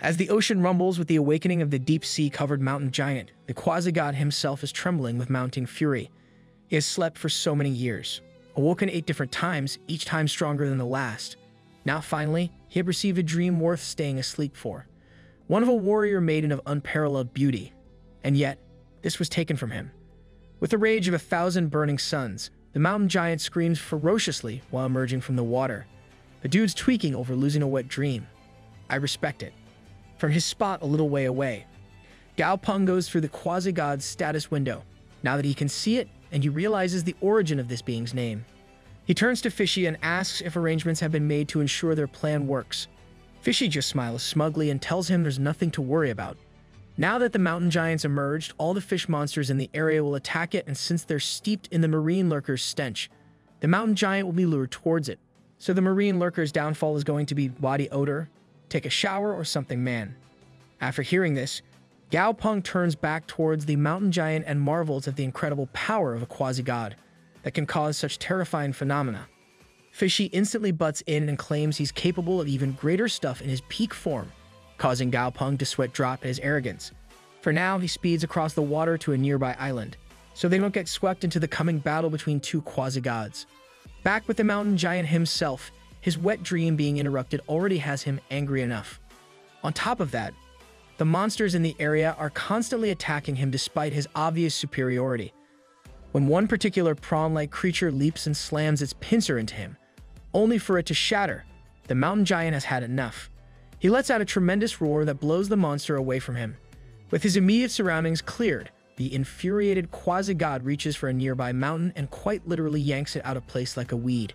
As the ocean rumbles with the awakening of the deep-sea-covered mountain giant, the quasi-god himself is trembling with mounting fury. He has slept for so many years, awoken 8 different times, each time stronger than the last. Now finally, he had received a dream worth staying asleep for. One of a warrior maiden of unparalleled beauty. And yet, this was taken from him. With the rage of 1,000 burning suns, the mountain giant screams ferociously while emerging from the water. The dude's tweaking over losing a wet dream. I respect it. From his spot a little way away, Gao Peng goes through the quasi-god's status window. Now that he can see it, and he realizes the origin of this being's name. He turns to Fishy and asks if arrangements have been made to ensure their plan works. Fishy just smiles smugly and tells him there's nothing to worry about. Now that the mountain giants emerged, all the fish monsters in the area will attack it, and since they're steeped in the marine lurker's stench, the mountain giant will be lured towards it. So the marine lurker's downfall is going to be body odor, take a shower, or something, man. After hearing this, Gao Peng turns back towards the mountain giant and marvels at the incredible power of a quasi-god that can cause such terrifying phenomena. Fishy instantly butts in and claims he's capable of even greater stuff in his peak form, causing Gao Peng to sweat drop at his arrogance. For now, he speeds across the water to a nearby island, so they don't get swept into the coming battle between 2 quasi-gods. Back with the mountain giant himself, his wet dream being interrupted already has him angry enough. On top of that, the monsters in the area are constantly attacking him despite his obvious superiority. When one particular prawn-like creature leaps and slams its pincer into him, only for it to shatter, the mountain giant has had enough. He lets out a tremendous roar that blows the monster away from him. With his immediate surroundings cleared, the infuriated quasi-god reaches for a nearby mountain and quite literally yanks it out of place like a weed.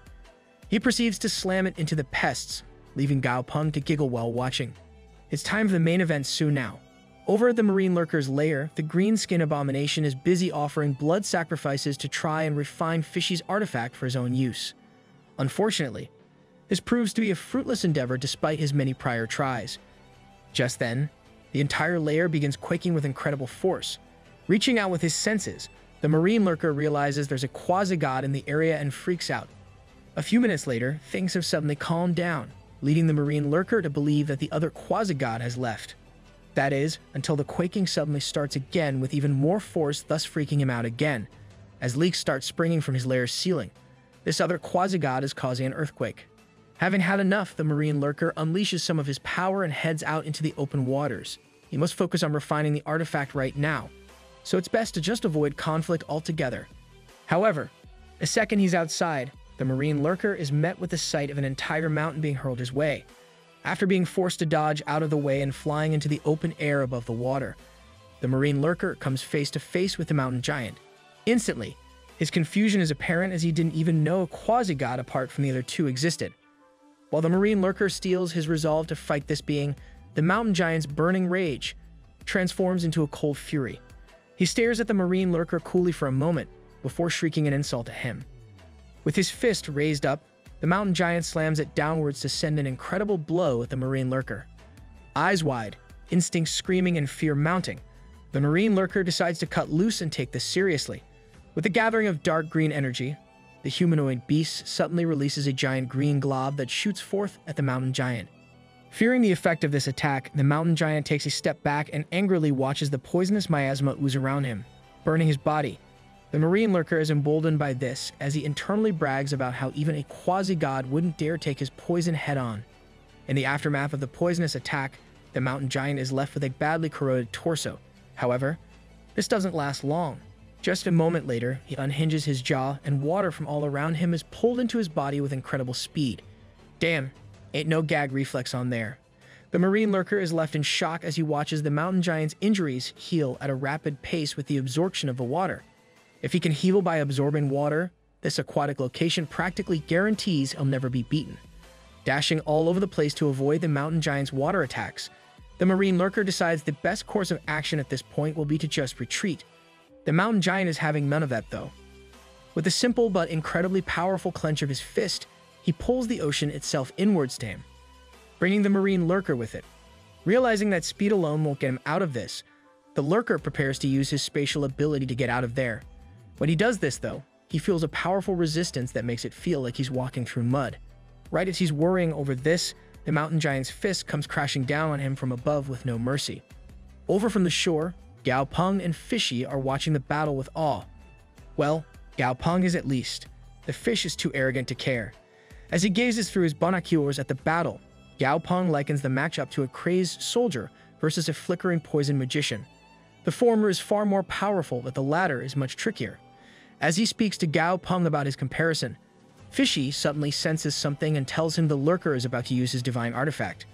He proceeds to slam it into the pests, leaving Gao Peng to giggle while watching. It's time for the main event soon now. Over at the marine lurker's lair, the green skin abomination is busy offering blood sacrifices to try and refine Fishy's artifact for his own use. Unfortunately, this proves to be a fruitless endeavor despite his many prior tries. Just then, the entire lair begins quaking with incredible force. Reaching out with his senses, the marine lurker realizes there's a quasi-god in the area and freaks out. A few minutes later, things have suddenly calmed down, leading the marine lurker to believe that the other quasi-god has left. That is, until the quaking suddenly starts again with even more force, thus freaking him out again, as leaks start springing from his lair's ceiling. This other quasi-god is causing an earthquake. Having had enough, the marine lurker unleashes some of his power and heads out into the open waters. He must focus on refining the artifact right now, so it's best to just avoid conflict altogether. However, the second he's outside, the marine lurker is met with the sight of an entire mountain being hurled his way. After being forced to dodge out of the way and flying into the open air above the water, the marine lurker comes face to face with the mountain giant. Instantly, his confusion is apparent as he didn't even know a quasi-god apart from the other 2 existed. While the marine lurker steels his resolve to fight this being, the mountain giant's burning rage transforms into a cold fury. He stares at the marine lurker coolly for a moment before shrieking an insult at him. With his fist raised up, the mountain giant slams it downwards to send an incredible blow at the marine lurker. Eyes wide, instinct screaming and fear mounting, the marine lurker decides to cut loose and take this seriously. With a gathering of dark green energy, the humanoid beast suddenly releases a giant green glob that shoots forth at the mountain giant. Fearing the effect of this attack, the mountain giant takes a step back and angrily watches the poisonous miasma ooze around him, burning his body. The marine lurker is emboldened by this as he internally brags about how even a quasi-god wouldn't dare take his poison head-on. In the aftermath of the poisonous attack, the mountain giant is left with a badly corroded torso. However, this doesn't last long. Just a moment later, he unhinges his jaw and water from all around him is pulled into his body with incredible speed. Damn, ain't no gag reflex on there. The marine lurker is left in shock as he watches the mountain giant's injuries heal at a rapid pace with the absorption of the water. If he can heal by absorbing water, this aquatic location practically guarantees he'll never be beaten. Dashing all over the place to avoid the mountain giant's water attacks, the marine lurker decides the best course of action at this point will be to just retreat. The mountain giant is having none of that though. With a simple but incredibly powerful clench of his fist, he pulls the ocean itself inwards to him, bringing the marine lurker with it. Realizing that speed alone won't get him out of this, the lurker prepares to use his spatial ability to get out of there. When he does this though, he feels a powerful resistance that makes it feel like he's walking through mud. Right as he's worrying over this, The mountain giant's fist comes crashing down on him from above with no mercy. Over from the shore, Gao Peng and Fishy are watching the battle with awe. Well, Gao Peng is at least. The fish is too arrogant to care. As he gazes through his binoculars at the battle, Gao Peng likens the matchup to a crazed soldier versus a flickering poison magician. The former is far more powerful, but the latter is much trickier. As he speaks to Gao Peng about his comparison, Fishy suddenly senses something and tells him the lurker is about to use his divine artifact.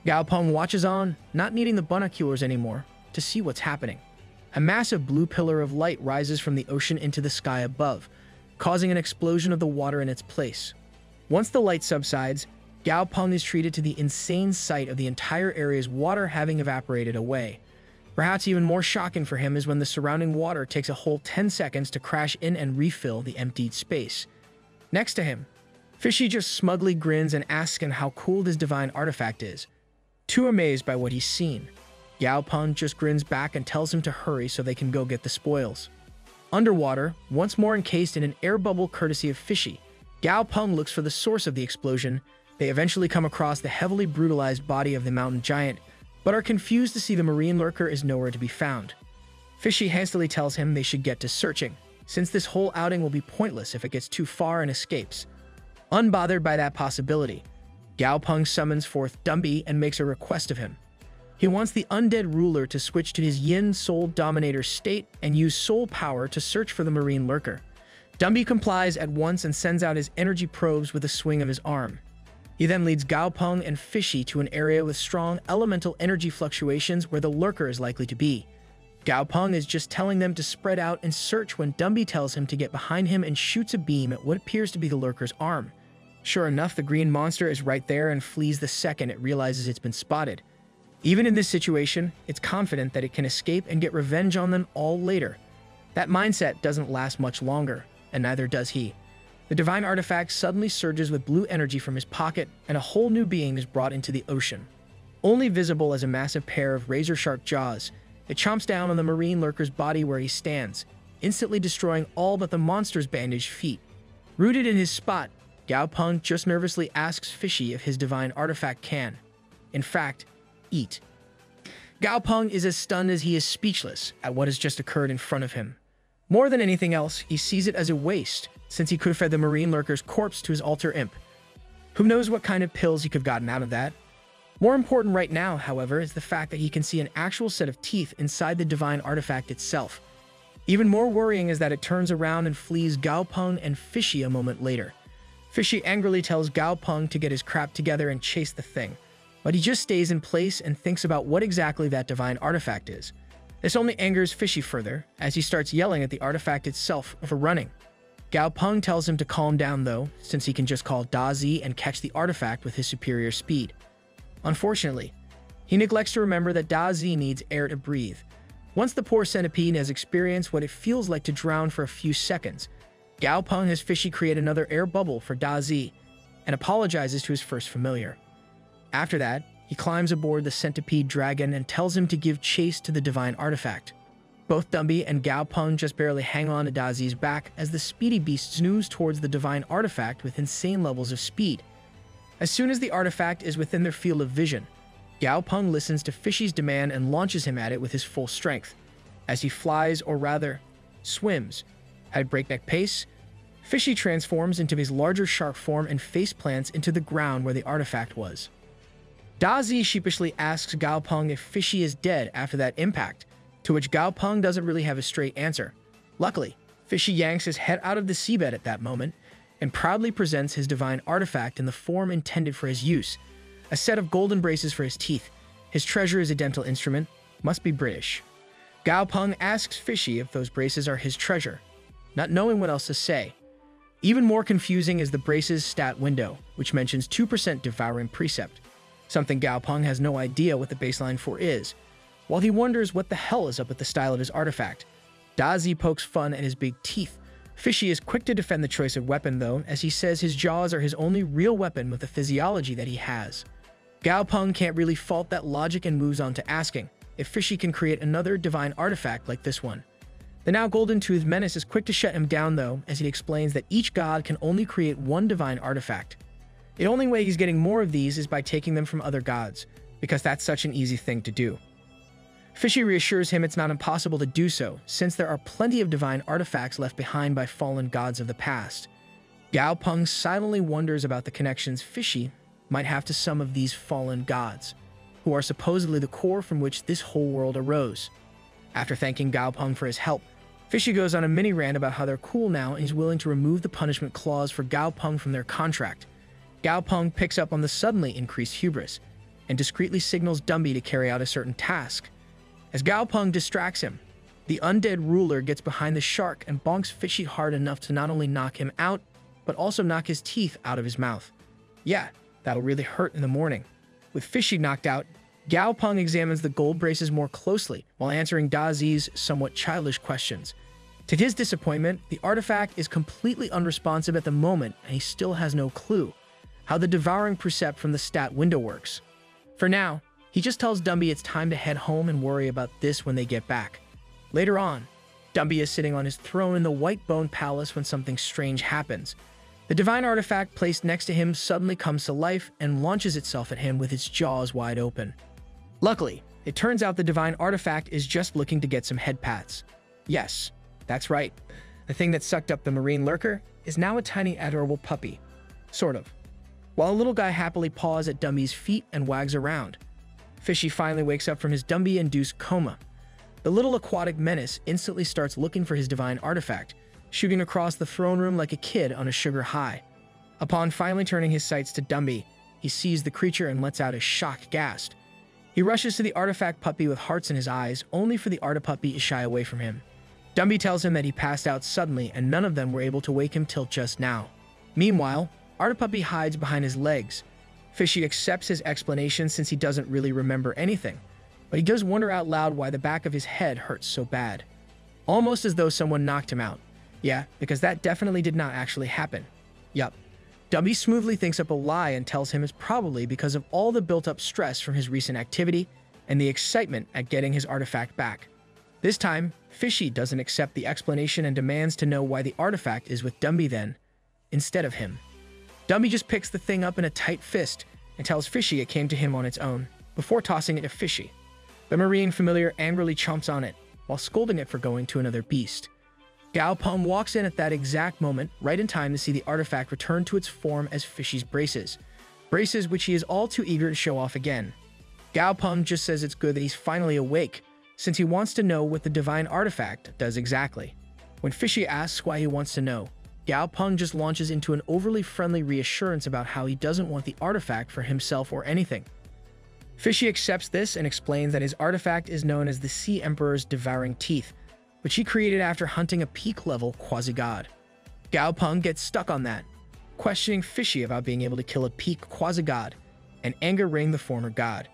Gao Peng watches on, not needing the binoculars anymore, to see what's happening. A massive blue pillar of light rises from the ocean into the sky above, causing an explosion of the water in its place. Once the light subsides, Gao Peng is treated to the insane sight of the entire area's water having evaporated away. Perhaps even more shocking for him is when the surrounding water takes a whole 10 seconds to crash in and refill the emptied space. Next to him, Fishy just smugly grins and asks him how cool his divine artifact is. Too amazed by what he's seen, Gao Peng just grins back and tells him to hurry so they can go get the spoils. Underwater, once more encased in an air bubble courtesy of Fishy, Gao Peng looks for the source of the explosion. They eventually come across the heavily brutalized body of the mountain giant, but are confused to see the marine lurker is nowhere to be found. Fishy hastily tells him they should get to searching, since this whole outing will be pointless if it gets too far and escapes. Unbothered by that possibility, Gao Peng summons forth Dumby and makes a request of him. He wants the undead ruler to switch to his Yin Soul Dominator state and use soul power to search for the marine lurker. Dumby complies at once and sends out his energy probes with a swing of his arm. He then leads Gao Peng and Fishy to an area with strong elemental energy fluctuations where the lurker is likely to be. Gao Peng is just telling them to spread out and search when Dumby tells him to get behind him and shoots a beam at what appears to be the lurker's arm. Sure enough, the green monster is right there and flees the second it realizes it's been spotted. Even in this situation, it's confident that it can escape and get revenge on them all later. That mindset doesn't last much longer, and neither does he. The divine artifact suddenly surges with blue energy from his pocket, and a whole new being is brought into the ocean. Only visible as a massive pair of razor-sharp jaws, it chomps down on the marine lurker's body where he stands, instantly destroying all but the monster's bandaged feet. Rooted in his spot, Gao Peng just nervously asks Fishy if his divine artifact can, in fact, eat. Gao Peng is as stunned as he is speechless at what has just occurred in front of him. More than anything else, he sees it as a waste, since he could have fed the marine lurker's corpse to his altar imp. Who knows what kind of pills he could have gotten out of that? More important right now, however, is the fact that he can see an actual set of teeth inside the divine artifact itself. Even more worrying is that it turns around and flees Gao Peng and Fishy a moment later. Fishy angrily tells Gao Peng to get his crap together and chase the thing, but he just stays in place and thinks about what exactly that divine artifact is. This only angers Fishy further, as he starts yelling at the artifact itself for running. Gao Peng tells him to calm down though, since he can just call Da Zi and catch the artifact with his superior speed. Unfortunately, he neglects to remember that Da Zi needs air to breathe. Once the poor centipede has experienced what it feels like to drown for a few seconds, Gao Peng has Fishy create another air bubble for Da Zi and apologizes to his first familiar. After that, he climbs aboard the centipede dragon and tells him to give chase to the divine artifact. Both Dumby and Gao Peng just barely hang on to Da Zi's back as the speedy beast snooze towards the divine artifact with insane levels of speed. As soon as the artifact is within their field of vision, Gao Peng listens to Fishy's demand and launches him at it with his full strength. As he flies, or rather, swims, at a breakneck pace, Fishy transforms into his larger shark form and face plants into the ground where the artifact was. Da Zi sheepishly asks Gao Peng if Fishy is dead after that impact, to which Gao Peng doesn't really have a straight answer. Luckily, Fishy yanks his head out of the seabed at that moment and proudly presents his divine artifact in the form intended for his use, a set of golden braces for his teeth. His treasure is a dental instrument, must be British. Gao Peng asks Fishy if those braces are his treasure, not knowing what else to say. Even more confusing is the brace's stat window, which mentions 2% devouring precept, something Gao Peng has no idea what the baseline for is. While he wonders what the hell is up with the style of his artifact, Da Zi pokes fun at his big teeth. Fishy is quick to defend the choice of weapon though, as he says his jaws are his only real weapon with the physiology that he has. Gao Peng can't really fault that logic and moves on to asking if Fishy can create another divine artifact like this one. The now golden-toothed menace is quick to shut him down though, as he explains that each god can only create one divine artifact. The only way he's getting more of these is by taking them from other gods, because that's such an easy thing to do. Fishy reassures him it's not impossible to do so, since there are plenty of divine artifacts left behind by fallen gods of the past. Gao Peng silently wonders about the connections Fishy might have to some of these fallen gods, who are supposedly the core from which this whole world arose. After thanking Gao Peng for his help, Fishy goes on a mini rant about how they're cool now and he's willing to remove the punishment clause for Gao Peng from their contract. Gao Peng picks up on the suddenly increased hubris and discreetly signals Dumby to carry out a certain task. As Gao Peng distracts him, the undead ruler gets behind the shark and bonks Fishy hard enough to not only knock him out, but also knock his teeth out of his mouth. Yeah, that'll really hurt in the morning. With Fishy knocked out, Gao Peng examines the gold braces more closely while answering Da Zi's somewhat childish questions. To his disappointment, the artifact is completely unresponsive at the moment and he still has no clue how the devouring precept from the stat window works. For now, he just tells Dumby it's time to head home and worry about this when they get back. Later on, Dumby is sitting on his throne in the White Bone Palace when something strange happens. The divine artifact placed next to him suddenly comes to life and launches itself at him with its jaws wide open. Luckily, it turns out the divine artifact is just looking to get some head pats. Yes, that's right. The thing that sucked up the marine lurker is now a tiny adorable puppy. Sort of. While a little guy happily paws at Dumby's feet and wags around. Fishy finally wakes up from his Dumby-induced coma. The little aquatic menace instantly starts looking for his divine artifact, shooting across the throne room like a kid on a sugar high. Upon finally turning his sights to Dumby, he sees the creature and lets out a shocked gasp. He rushes to the artifact puppy with hearts in his eyes, only for the artipuppy to shy away from him. Dumby tells him that he passed out suddenly and none of them were able to wake him till just now. Meanwhile, artipuppy hides behind his legs. Fishy accepts his explanation since he doesn't really remember anything, but he does wonder out loud why the back of his head hurts so bad. Almost as though someone knocked him out. Yeah, because that definitely did not actually happen. Yup. Dumby smoothly thinks up a lie and tells him it's probably because of all the built-up stress from his recent activity and the excitement at getting his artifact back. This time, Fishy doesn't accept the explanation and demands to know why the artifact is with Dumby then, instead of him. Dumby just picks the thing up in a tight fist and tells Fishy it came to him on its own, before tossing it to Fishy. The marine familiar angrily chomps on it, while scolding it for going to another beast. Gao Peng walks in at that exact moment, right in time to see the artifact return to its form as Fishy's braces. Braces which he is all too eager to show off again. Gao Peng just says it's good that he's finally awake, since he wants to know what the divine artifact does exactly. When Fishy asks why he wants to know, Gao Peng just launches into an overly friendly reassurance about how he doesn't want the artifact for himself or anything. Fishy accepts this and explains that his artifact is known as the Sea Emperor's Devouring Teeth, which he created after hunting a peak-level quasi-god. Gao Peng gets stuck on that, questioning Fishy about being able to kill a peak quasi-god, and anger-ring the former god.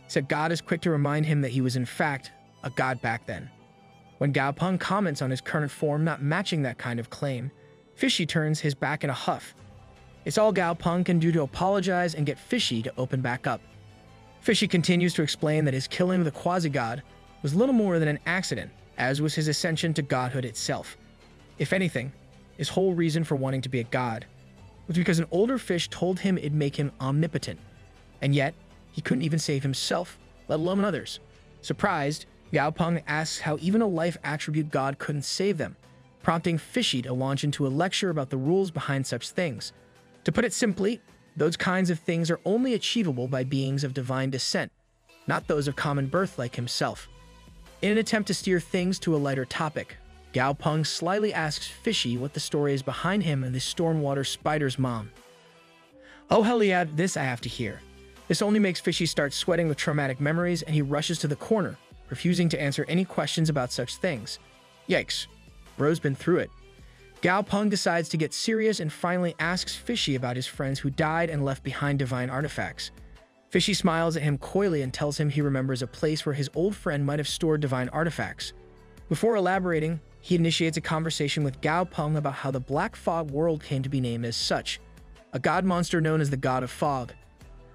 He said God is quick to remind him that he was in fact a god back then. When Gao Peng comments on his current form not matching that kind of claim, Fishy turns his back in a huff. It's all Gao Peng can do to apologize and get Fishy to open back up. Fishy continues to explain that his killing of the quasi-god was little more than an accident, as was his ascension to godhood itself. If anything, his whole reason for wanting to be a god was because an older fish told him it'd make him omnipotent, and yet he couldn't even save himself, let alone others. Surprised, Gao Peng asks how even a life attribute god couldn't save them, prompting Fishy to launch into a lecture about the rules behind such things. To put it simply, those kinds of things are only achievable by beings of divine descent, not those of common birth like himself. In an attempt to steer things to a lighter topic, Gao Peng slyly asks Fishy what the story is behind him and the Stormwater Spider's mom. Oh hell yeah, this I have to hear. This only makes Fishy start sweating with traumatic memories and he rushes to the corner, refusing to answer any questions about such things. Yikes, bro's been through it. Gao Peng decides to get serious and finally asks Fishy about his friends who died and left behind divine artifacts. Fishy smiles at him coyly and tells him he remembers a place where his old friend might have stored divine artifacts. Before elaborating, he initiates a conversation with Gao Peng about how the Black Fog world came to be named as such, a god monster known as the God of Fog,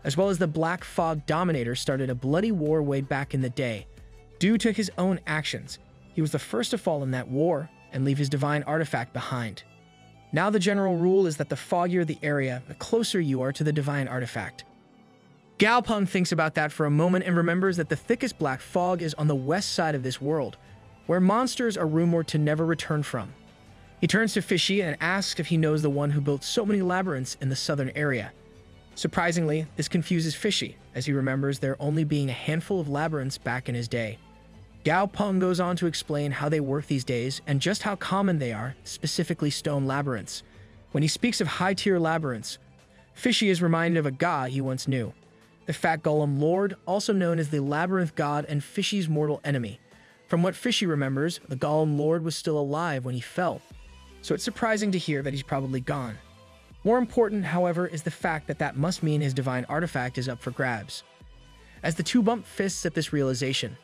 as well as the Black Fog Dominator started a bloody war way back in the day. Due to his own actions, he was the first to fall in that war and leave his divine artifact behind. Now the general rule is that the foggier the area, the closer you are to the divine artifact. Gao Peng thinks about that for a moment and remembers that the thickest black fog is on the west side of this world, where monsters are rumored to never return from. He turns to Fishy and asks if he knows the one who built so many labyrinths in the southern area. Surprisingly, this confuses Fishy, as he remembers there only being a handful of labyrinths back in his day. Gao Peng goes on to explain how they work these days and just how common they are, specifically stone labyrinths. When he speaks of high-tier labyrinths, Fishy is reminded of a god he once knew, the Fat Golem Lord, also known as the Labyrinth God and Fishy's mortal enemy. From what Fishy remembers, the Golem Lord was still alive when he fell, so it's surprising to hear that he's probably gone. More important, however, is the fact that that must mean his divine artifact is up for grabs. As the two bump fists at this realization,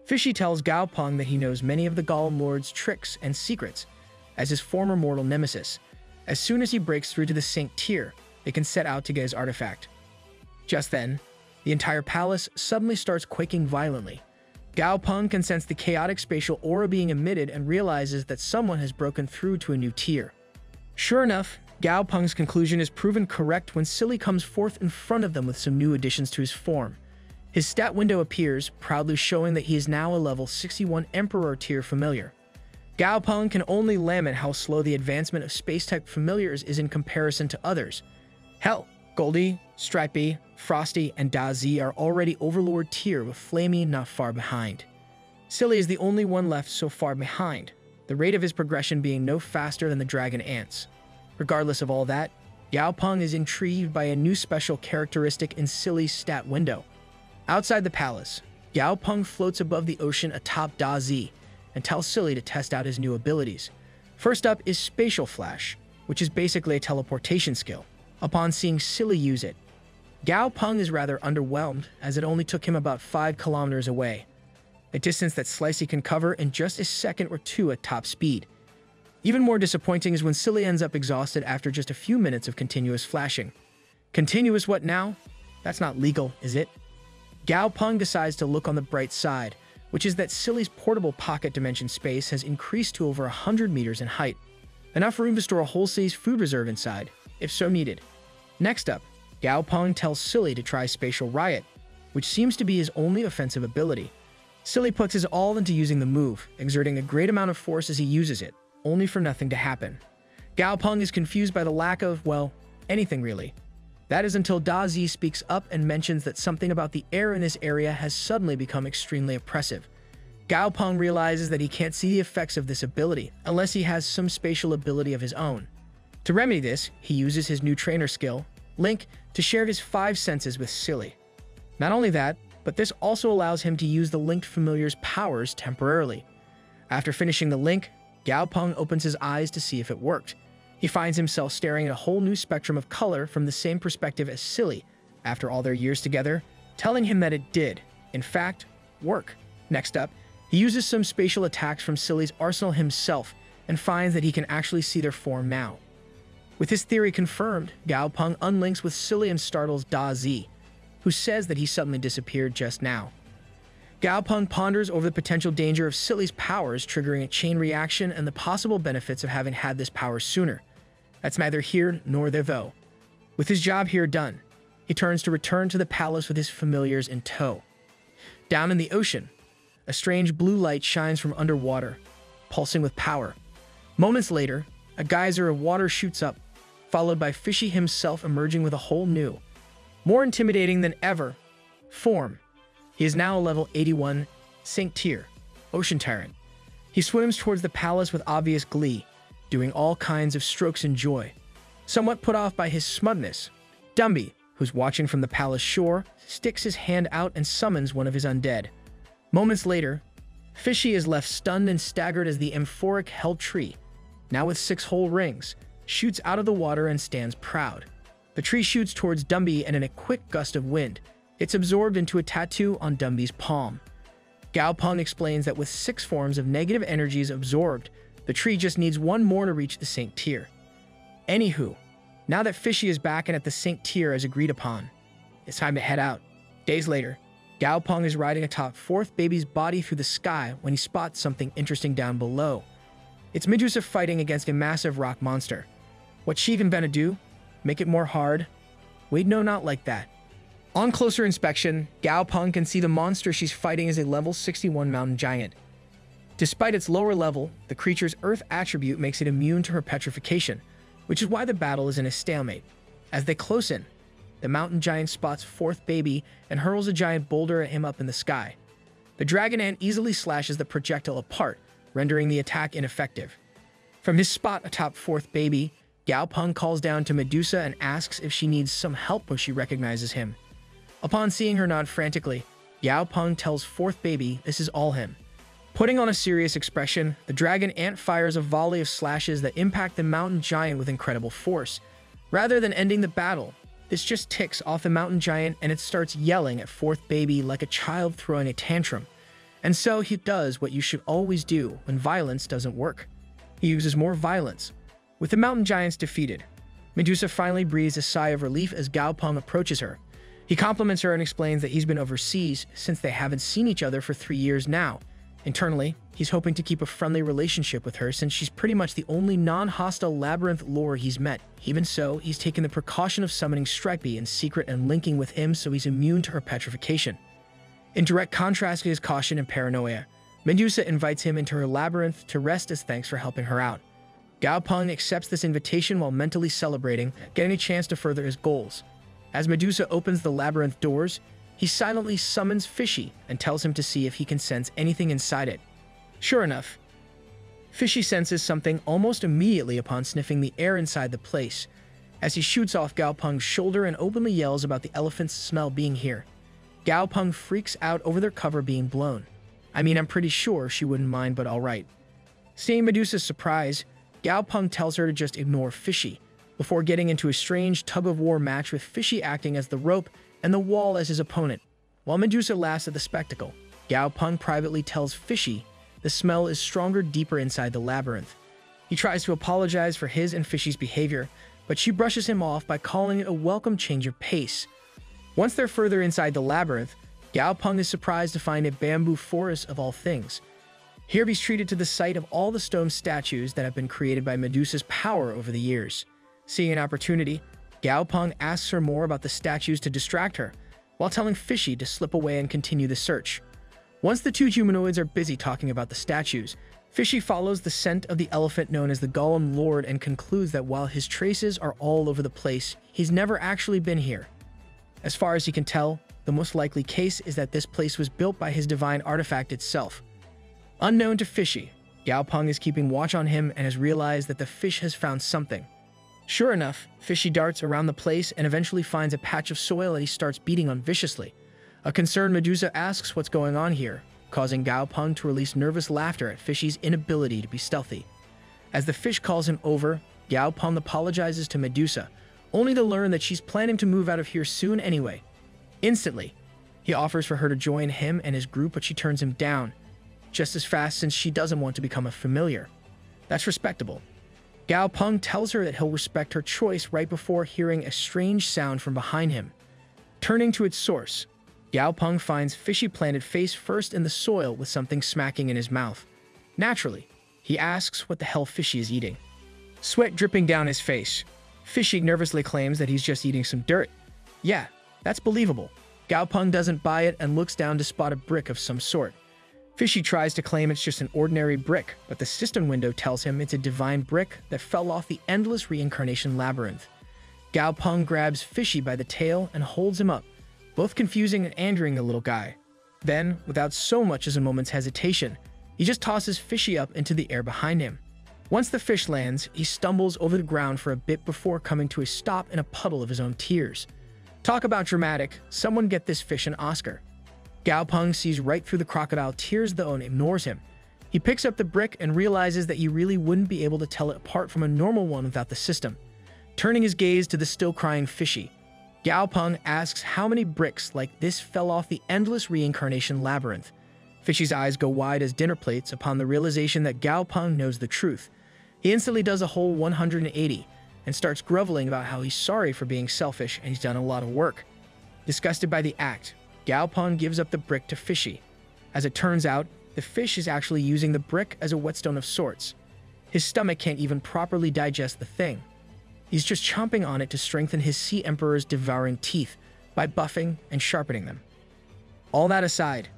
Fishy tells Gao Peng that he knows many of the Golem Lord's tricks and secrets as his former mortal nemesis. As soon as he breaks through to the Saint tier, they can set out to get his artifact. Just then, the entire palace suddenly starts quaking violently. Gao Peng can sense the chaotic spatial aura being emitted and realizes that someone has broken through to a new tier. Sure enough, Gao Peng's conclusion is proven correct when Silly comes forth in front of them with some new additions to his form. His stat window appears, proudly showing that he is now a level 61 Emperor tier familiar. Gao Peng can only lament how slow the advancement of space-type familiars is in comparison to others. Hell, Goldie, Stripey, Frosty, and Da Z are already Overlord tier with Flamey not far behind. Silly is the only one left so far behind, the rate of his progression being no faster than the Dragon Ants. Regardless of all that, Gao Peng is intrigued by a new special characteristic in Silly's stat window. Outside the palace, Gao Peng floats above the ocean atop Da Z and tells Silly to test out his new abilities. First up is Spatial Flash, which is basically a teleportation skill. Upon seeing Silly use it, Gao Peng is rather underwhelmed as it only took him about 5 kilometers away, a distance that Slicey can cover in just a second or two at top speed. Even more disappointing is when Silly ends up exhausted after just a few minutes of continuous flashing. Continuous what now? That's not legal, is it? Gao Peng decides to look on the bright side, which is that Silly's portable pocket dimension space has increased to over 100 meters in height, enough room to store a whole-size food reserve inside, if so needed. Next up, Gao Peng tells Silly to try Spatial Riot, which seems to be his only offensive ability. Silly puts his all into using the move, exerting a great amount of force as he uses it, only for nothing to happen. Gao Peng is confused by the lack of, well, anything really. That is until Da Z speaks up and mentions that something about the air in this area has suddenly become extremely oppressive. Gao Peng realizes that he can't see the effects of this ability unless he has some spatial ability of his own. To remedy this, he uses his new trainer skill, Link, to share his 5 senses with Silly. Not only that, but this also allows him to use the linked familiar's powers temporarily. After finishing the link, Gao Peng opens his eyes to see if it worked. He finds himself staring at a whole new spectrum of color from the same perspective as Silly, after all their years together, telling him that it did, in fact, work. Next up, he uses some spatial attacks from Silly's arsenal himself and finds that he can actually see their form now. With his theory confirmed, Gao Peng unlinks with Silly and startles Da Z, who says that he suddenly disappeared just now. Gao Peng ponders over the potential danger of Silly's powers triggering a chain reaction and the possible benefits of having had this power sooner. That's neither here nor there though. With his job here done, he turns to return to the palace with his familiars in tow. Down in the ocean, a strange blue light shines from underwater, pulsing with power. Moments later, a geyser of water shoots up, followed by Fishy himself emerging with a whole new, more intimidating than ever, form. He is now a level 81 Saint tier, Ocean Tyrant. He swims towards the palace with obvious glee, doing all kinds of strokes in joy. Somewhat put off by his smugness, Dumby, who's watching from the palace shore, sticks his hand out and summons one of his undead. Moments later, Fishy is left stunned and staggered as the amphoric hell tree, now with 6 whole rings, shoots out of the water and stands proud. The tree shoots towards Dumby and in a quick gust of wind, it's absorbed into a tattoo on Dumby's palm. Gao Peng explains that with 6 forms of negative energies absorbed, the tree just needs 1 more to reach the Saint tier. Anywho, now that Fishy is back and at the Saint tier as agreed upon, it's time to head out. Days later, Gao Peng is riding atop 4th Baby's body through the sky when he spots something interesting down below. It's Medusa fighting against a massive rock monster. What's she even gonna do? Make it more hard? Wait, no, not like that. On closer inspection, Gao Peng can see the monster she's fighting is a level 61 mountain giant. Despite its lower level, the creature's earth attribute makes it immune to her petrification, which is why the battle is in a stalemate. As they close in, the mountain giant spots fourth baby and hurls a giant boulder at him up in the sky. The dragon ant easily slashes the projectile apart, rendering the attack ineffective. From his spot atop fourth baby, Gao Peng calls down to Medusa and asks if she needs some help when she recognizes him. Upon seeing her nod frantically, Gao Peng tells fourth baby this is all him. Putting on a serious expression, the dragon ant fires a volley of slashes that impact the mountain giant with incredible force. Rather than ending the battle, this just ticks off the mountain giant and it starts yelling at fourth baby like a child throwing a tantrum. And so he does what you should always do when violence doesn't work. He uses more violence. With the mountain giants defeated, Medusa finally breathes a sigh of relief as Gao Peng approaches her. He compliments her and explains that he's been overseas since they haven't seen each other for 3 years now. Internally, he's hoping to keep a friendly relationship with her since she's pretty much the only non-hostile labyrinth lore he's met. Even so, he's taken the precaution of summoning Stripey in secret and linking with him so he's immune to her petrification. In direct contrast to his caution and paranoia, Medusa invites him into her labyrinth to rest as thanks for helping her out. Gao Peng accepts this invitation while mentally celebrating, getting a chance to further his goals. As Medusa opens the labyrinth doors, he silently summons Fishy and tells him to see if he can sense anything inside it. Sure enough, Fishy senses something almost immediately upon sniffing the air inside the place, as he shoots off Gao Peng's shoulder and openly yells about the elephant's smell being here. Gao Peng freaks out over their cover being blown. I mean, I'm pretty sure she wouldn't mind, but alright. Seeing Medusa's surprise, Gao Peng tells her to just ignore Fishy, before getting into a strange tug-of-war match with Fishy acting as the rope and the wall as his opponent. While Medusa laughs at the spectacle, Gao Peng privately tells Fishy the smell is stronger deeper inside the labyrinth. He tries to apologize for his and Fishy's behavior, but she brushes him off by calling it a welcome change of pace. Once they're further inside the labyrinth, Gao Peng is surprised to find a bamboo forest of all things. Here he's treated to the sight of all the stone statues that have been created by Medusa's power over the years. Seeing an opportunity, Gao Peng asks her more about the statues to distract her, while telling Fishy to slip away and continue the search. Once the two humanoids are busy talking about the statues, Fishy follows the scent of the elephant known as the Golem Lord and concludes that while his traces are all over the place, he's never actually been here. As far as he can tell, the most likely case is that this place was built by his divine artifact itself. Unknown to Fishy, Gao Peng is keeping watch on him and has realized that the fish has found something. Sure enough, Fishy darts around the place and eventually finds a patch of soil that he starts beating on viciously. A concerned Medusa asks what's going on here, causing Gao Peng to release nervous laughter at Fishy's inability to be stealthy. As the fish calls him over, Gao Peng apologizes to Medusa, only to learn that she's planning to move out of here soon anyway. Instantly, he offers for her to join him and his group, but she turns him down, just as fast since she doesn't want to become a familiar. That's respectable. Gao Peng tells her that he'll respect her choice right before hearing a strange sound from behind him. Turning to its source, Gao Peng finds Fishy planted face first in the soil with something smacking in his mouth. Naturally, he asks what the hell Fishy is eating. Sweat dripping down his face, Fishy nervously claims that he's just eating some dirt. Yeah, that's believable. Gao Peng doesn't buy it and looks down to spot a brick of some sort. Fishy tries to claim it's just an ordinary brick, but the cistern window tells him it's a divine brick that fell off the endless reincarnation labyrinth. Gao Peng grabs Fishy by the tail and holds him up, both confusing and angering the little guy. Then, without so much as a moment's hesitation, he just tosses Fishy up into the air behind him. Once the fish lands, he stumbles over the ground for a bit before coming to a stop in a puddle of his own tears. Talk about dramatic, someone get this fish an Oscar. Gao Peng sees right through the crocodile tears though and ignores him. He picks up the brick and realizes that you really wouldn't be able to tell it apart from a normal one without the system. Turning his gaze to the still crying Fishy, Gao Peng asks how many bricks like this fell off the endless reincarnation labyrinth. Fishy's eyes go wide as dinner plates upon the realization that Gao Peng knows the truth. He instantly does a whole 180 and starts groveling about how he's sorry for being selfish and he's done a lot of work. Disgusted by the act, Gao Peng gives up the brick to Fishy. As it turns out, the fish is actually using the brick as a whetstone of sorts. His stomach can't even properly digest the thing. He's just chomping on it to strengthen his Sea Emperor's devouring teeth by buffing and sharpening them. All that aside,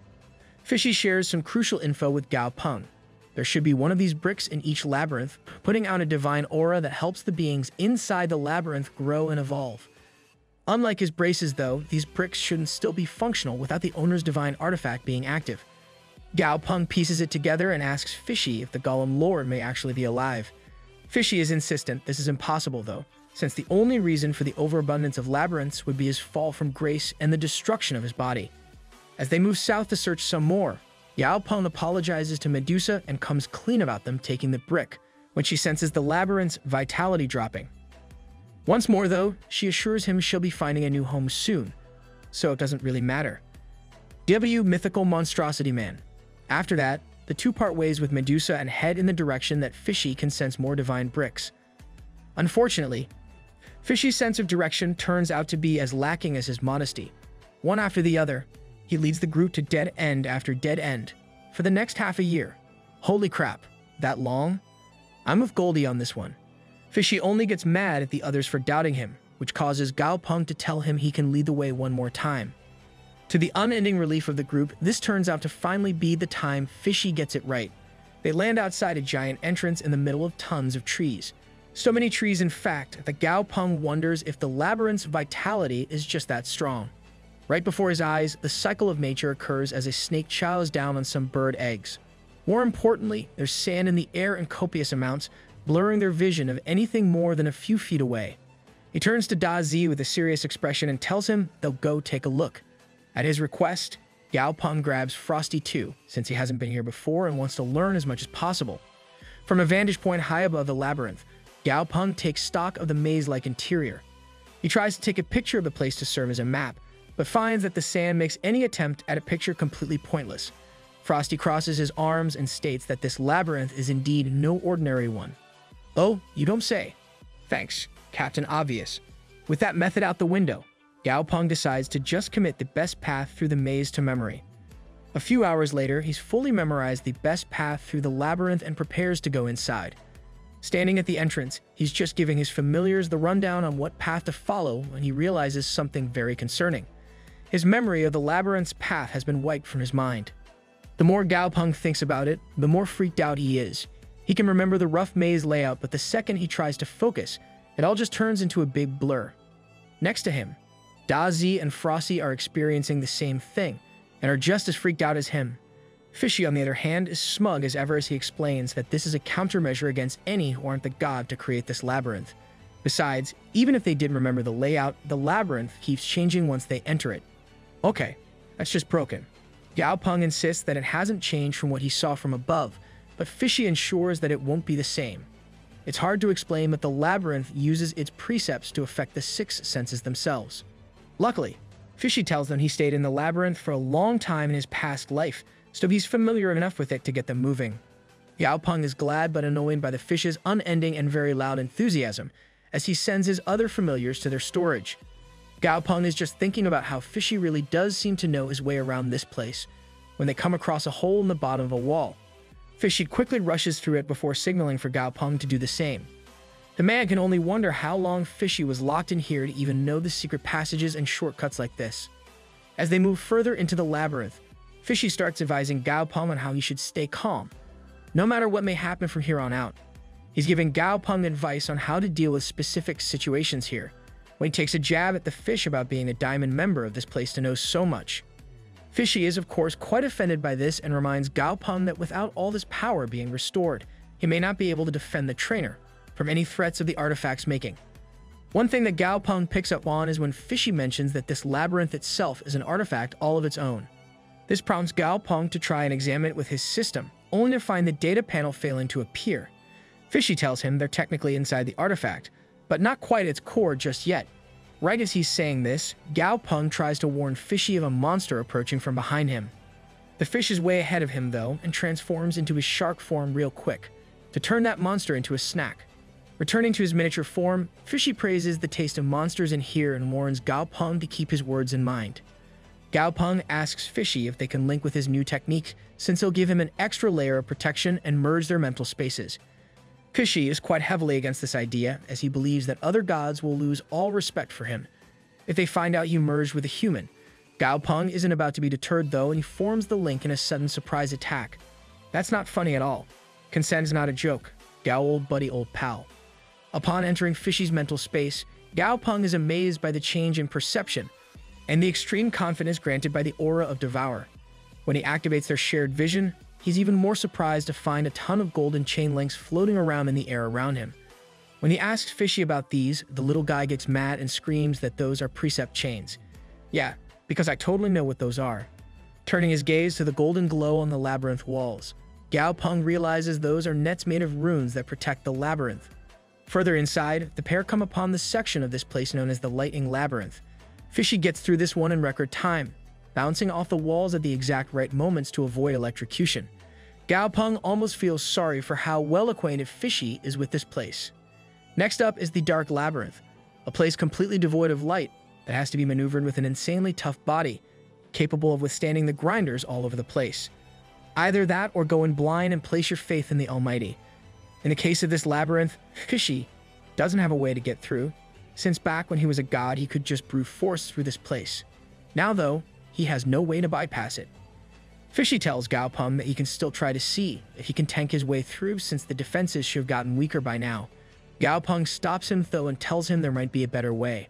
Fishy shares some crucial info with Gao Peng. There should be one of these bricks in each labyrinth, putting out a divine aura that helps the beings inside the labyrinth grow and evolve. Unlike his braces though, these bricks shouldn't still be functional without the owner's divine artifact being active. Gao Peng pieces it together and asks Fishy if the Golem Lord may actually be alive. Fishy is insistent this is impossible though, since the only reason for the overabundance of labyrinths would be his fall from grace and the destruction of his body. As they move south to search some more, Gao Peng apologizes to Medusa and comes clean about them taking the brick, when she senses the labyrinth's vitality dropping. Once more though, she assures him she'll be finding a new home soon, so it doesn't really matter. W. Mythical Monstrosity Man. After that, the two part ways with Medusa and head in the direction that Fishy can sense more divine bricks. Unfortunately, Fishy's sense of direction turns out to be as lacking as his modesty. One after the other, he leads the group to dead end after dead end for the next half a year. Holy crap, that long? I'm with Goldie on this one. Fishy only gets mad at the others for doubting him, which causes Gao Peng to tell him he can lead the way one more time. To the unending relief of the group, this turns out to finally be the time Fishy gets it right. They land outside a giant entrance in the middle of tons of trees. So many trees in fact that Gao Peng wonders if the labyrinth's vitality is just that strong. Right before his eyes, the cycle of nature occurs as a snake chows down on some bird eggs. More importantly, there's sand in the air in copious amounts, blurring their vision of anything more than a few feet away. He turns to Da Zi with a serious expression and tells him they'll go take a look. At his request, Gao Peng grabs Frosty too, since he hasn't been here before and wants to learn as much as possible. From a vantage point high above the labyrinth, Gao Peng takes stock of the maze-like interior. He tries to take a picture of the place to serve as a map, but finds that the sand makes any attempt at a picture completely pointless. Frosty crosses his arms and states that this labyrinth is indeed no ordinary one. Oh, you don't say. Thanks, Captain Obvious. With that method out the window, Gao Peng decides to just commit the best path through the maze to memory. A few hours later, he's fully memorized the best path through the labyrinth and prepares to go inside. Standing at the entrance, he's just giving his familiars the rundown on what path to follow when he realizes something very concerning. His memory of the labyrinth's path has been wiped from his mind. The more Gao Peng thinks about it, the more freaked out he is. He can remember the rough maze layout, but the second he tries to focus, it all just turns into a big blur. Next to him, Da Zi and Frosty are experiencing the same thing, and are just as freaked out as him. Fishy, on the other hand, is smug as ever as he explains that this is a countermeasure against any who aren't the god to create this labyrinth. Besides, even if they did remember the layout, the labyrinth keeps changing once they enter it. Okay, that's just broken. Gao Peng insists that it hasn't changed from what he saw from above, but Fishy ensures that it won't be the same. It's hard to explain, but the labyrinth uses its precepts to affect the six senses themselves. Luckily, Fishy tells them he stayed in the labyrinth for a long time in his past life, so he's familiar enough with it to get them moving. Gao Peng is glad but annoyed by the fish's unending and very loud enthusiasm, as he sends his other familiars to their storage. Gao Peng is just thinking about how Fishy really does seem to know his way around this place, when they come across a hole in the bottom of a wall. Fishy quickly rushes through it before signaling for Gao Peng to do the same. The man can only wonder how long Fishy was locked in here to even know the secret passages and shortcuts like this. As they move further into the labyrinth, Fishy starts advising Gao Peng on how he should stay calm, no matter what may happen from here on out. He's giving Gao Peng advice on how to deal with specific situations here, when he takes a jab at the fish about being a diamond member of this place to know so much. Fishy is, of course, quite offended by this and reminds Gao Peng that without all this power being restored, he may not be able to defend the trainer from any threats of the artifact's making. One thing that Gao Peng picks up on is when Fishy mentions that this labyrinth itself is an artifact all of its own. This prompts Gao Peng to try and examine it with his system, only to find the data panel failing to appear. Fishy tells him they're technically inside the artifact, but not quite its core just yet. Right as he's saying this, Gao Peng tries to warn Fishy of a monster approaching from behind him. The fish is way ahead of him though, and transforms into his shark form real quick, to turn that monster into a snack. Returning to his miniature form, Fishy praises the taste of monsters in here and warns Gao Peng to keep his words in mind. Gao Peng asks Fishy if they can link with his new technique, since he'll give him an extra layer of protection and merge their mental spaces. Fishy is quite heavily against this idea, as he believes that other gods will lose all respect for him if they find out he merged with a human. Gao Peng isn't about to be deterred though, and he forms the link in a sudden surprise attack. That's not funny at all. Consent's not a joke. Gao, old buddy, old pal. Upon entering Fishy's mental space, Gao Peng is amazed by the change in perception and the extreme confidence granted by the aura of Devour. When he activates their shared vision, he's even more surprised to find a ton of golden chain links floating around in the air around him. When he asks Fishy about these, the little guy gets mad and screams that those are precept chains. Yeah, because I totally know what those are. Turning his gaze to the golden glow on the labyrinth walls, Gao Peng realizes those are nets made of runes that protect the labyrinth. Further inside, the pair come upon the section of this place known as the Lightning Labyrinth. Fishy gets through this one in record time, bouncing off the walls at the exact right moments to avoid electrocution. Gao Peng almost feels sorry for how well acquainted Fishy is with this place. Next up is the Dark Labyrinth, a place completely devoid of light that has to be maneuvered with an insanely tough body, capable of withstanding the grinders all over the place. Either that or go in blind and place your faith in the Almighty. In the case of this labyrinth, Fishy doesn't have a way to get through, since back when he was a god he could just brute force through this place. Now though, he has no way to bypass it. Fishy tells Gao Peng that he can still try to see if he can tank his way through, since the defenses should have gotten weaker by now. Gao Peng stops him though and tells him there might be a better way.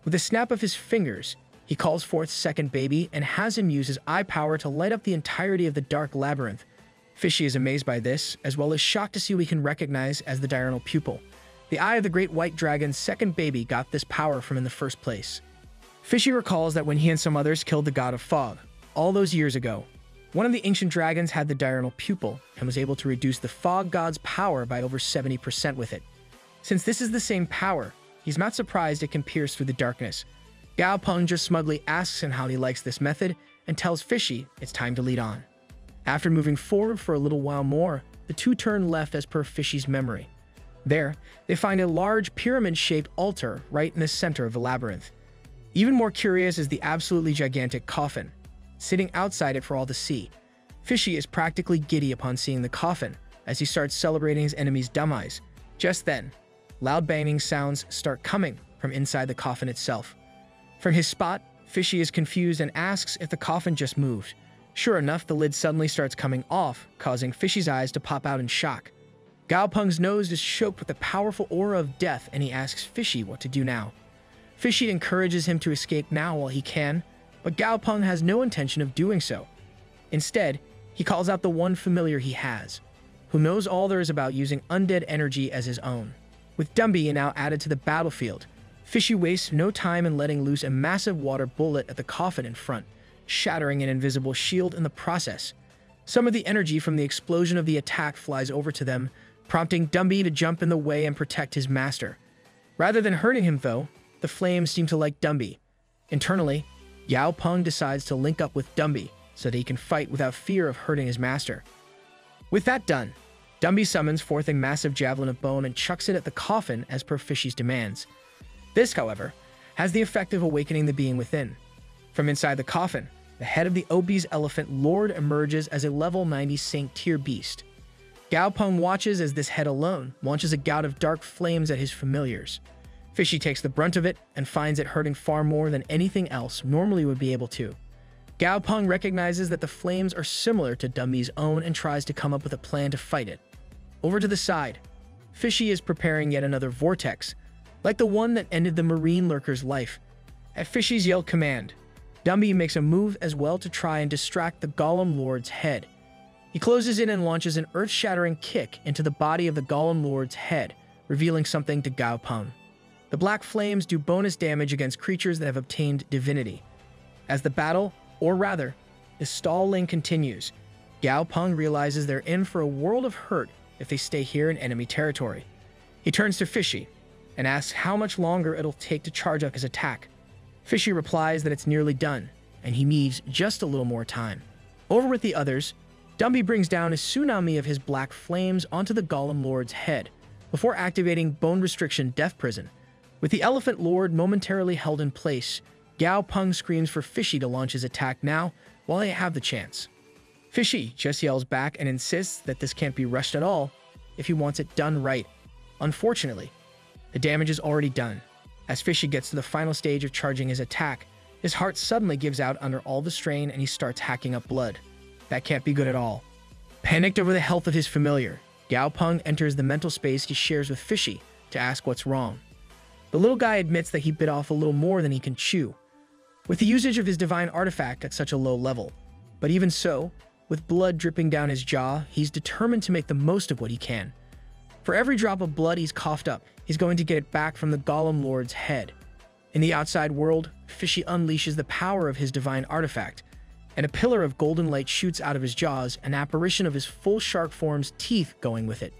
With a snap of his fingers, he calls forth Second Baby and has him use his eye power to light up the entirety of the Dark Labyrinth. Fishy is amazed by this, as well as shocked to see what he can recognize as the diurnal pupil. The eye of the great white dragon's Second Baby got this power from in the first place. Fishy recalls that when he and some others killed the god of fog, all those years ago, one of the ancient dragons had the diurnal pupil and was able to reduce the fog god's power by over 70% with it. Since this is the same power, he's not surprised it can pierce through the darkness. Gao Peng just smugly asks him how he likes this method and tells Fishy it's time to lead on. After moving forward for a little while more, the two turn left as per Fishy's memory. There, they find a large pyramid-shaped altar right in the center of the labyrinth. Even more curious is the absolutely gigantic coffin, sitting outside it for all to see. Fishy is practically giddy upon seeing the coffin, as he starts celebrating his enemy's demise. Just then, loud banging sounds start coming from inside the coffin itself. From his spot, Fishy is confused and asks if the coffin just moved. Sure enough, the lid suddenly starts coming off, causing Fishy's eyes to pop out in shock. Gao Peng's nose is choked with the powerful aura of death, and he asks Fishy what to do now. Fishy encourages him to escape now while he can, but Gao Peng has no intention of doing so. Instead, he calls out the one familiar he has, who knows all there is about using undead energy as his own. With Dumby now added to the battlefield, Fishy wastes no time in letting loose a massive water bullet at the coffin in front, shattering an invisible shield in the process. Some of the energy from the explosion of the attack flies over to them, prompting Dumby to jump in the way and protect his master. Rather than hurting him though, the flames seem to like Dumby. Internally, Gao Peng decides to link up with Dumby so that he can fight without fear of hurting his master. With that done, Dumby summons forth a massive javelin of bone and chucks it at the coffin as per Fishy's demands. This, however, has the effect of awakening the being within. From inside the coffin, the head of the obese elephant lord emerges as a level 90 Saint tier beast. Gao Peng watches as this head alone launches a gout of dark flames at his familiars. Fishy takes the brunt of it and finds it hurting far more than anything else normally would be able to. Gao Peng recognizes that the flames are similar to Dumby's own and tries to come up with a plan to fight it. Over to the side, Fishy is preparing yet another vortex, like the one that ended the marine lurker's life. At Fishy's yelled command, Dumby makes a move as well to try and distract the Golem Lord's head. He closes in and launches an earth-shattering kick into the body of the Golem Lord's head, revealing something to Gao Peng. The black flames do bonus damage against creatures that have obtained divinity. As the battle, or rather, the stalling continues, Gao Peng realizes they're in for a world of hurt if they stay here in enemy territory. He turns to Fishy and asks how much longer it'll take to charge up his attack. Fishy replies that it's nearly done, and he needs just a little more time. Over with the others, Dumby brings down a tsunami of his black flames onto the Golem Lord's head, before activating Bone Restriction Death Prison. With the Elephant Lord momentarily held in place, Gao Peng screams for Fishy to launch his attack now while they have the chance. Fishy just yells back and insists that this can't be rushed at all. if he wants it done right. Unfortunately, the damage is already done. As Fishy gets to the final stage of charging his attack, his heart suddenly gives out under all the strain and he starts hacking up blood. That can't be good at all. Panicked over the health of his familiar, Gao Peng enters the mental space he shares with Fishy to ask what's wrong. The little guy admits that he bit off a little more than he can chew, with the usage of his divine artifact at such a low level. But even so, with blood dripping down his jaw, he's determined to make the most of what he can. For every drop of blood he's coughed up, he's going to get it back from the Golem Lord's head. In the outside world, Fishy unleashes the power of his divine artifact, and a pillar of golden light shoots out of his jaws, an apparition of his full shark form's teeth going with it.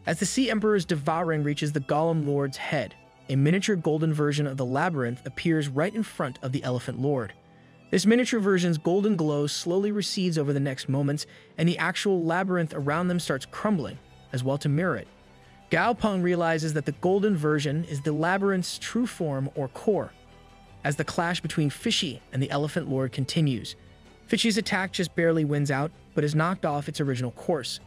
As the Sea Emperor's devouring reaches the Golem Lord's head, a miniature golden version of the labyrinth appears right in front of the Elephant Lord. This miniature version's golden glow slowly recedes over the next moments, and the actual labyrinth around them starts crumbling, as well to mirror it. Gao Peng realizes that the golden version is the labyrinth's true form or core. As the clash between Fishy and the Elephant Lord continues, Fishy's attack just barely wins out, but is knocked off its original course.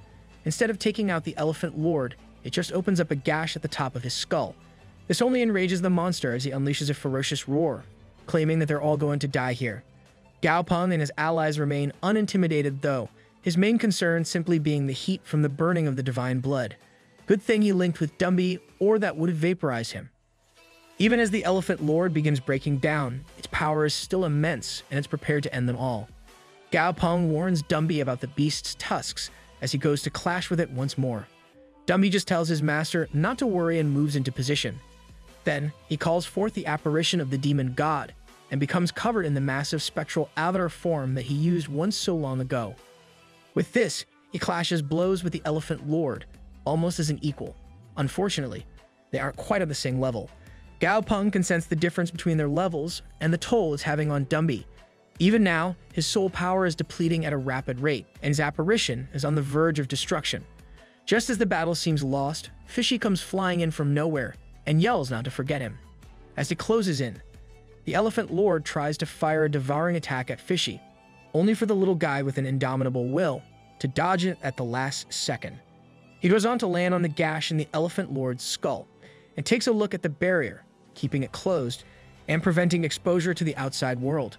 Instead of taking out the Elephant Lord, it just opens up a gash at the top of his skull. This only enrages the monster as he unleashes a ferocious roar, claiming that they're all going to die here. Gao Peng and his allies remain unintimidated though, his main concern simply being the heat from the burning of the divine blood. Good thing he linked with Dumby, or that would vaporize him. Even as the Elephant Lord begins breaking down, its power is still immense and it's prepared to end them all. Gao Peng warns Dumby about the beast's tusks as he goes to clash with it once more. Dumby just tells his master not to worry and moves into position. Then, he calls forth the apparition of the demon god and becomes covered in the massive spectral avatar form that he used once so long ago. With this, he clashes blows with the Elephant Lord, almost as an equal. Unfortunately, they aren't quite on the same level. Gao Peng can sense the difference between their levels and the toll it's having on Dumby. Even now, his soul power is depleting at a rapid rate, and his apparition is on the verge of destruction. Just as the battle seems lost, Fishy comes flying in from nowhere and yells not to forget him. As it closes in, the Elephant Lord tries to fire a devouring attack at Fishy, only for the little guy with an indomitable will to dodge it at the last second. He goes on to land on the gash in the Elephant Lord's skull and takes a look at the barrier, keeping it closed and preventing exposure to the outside world.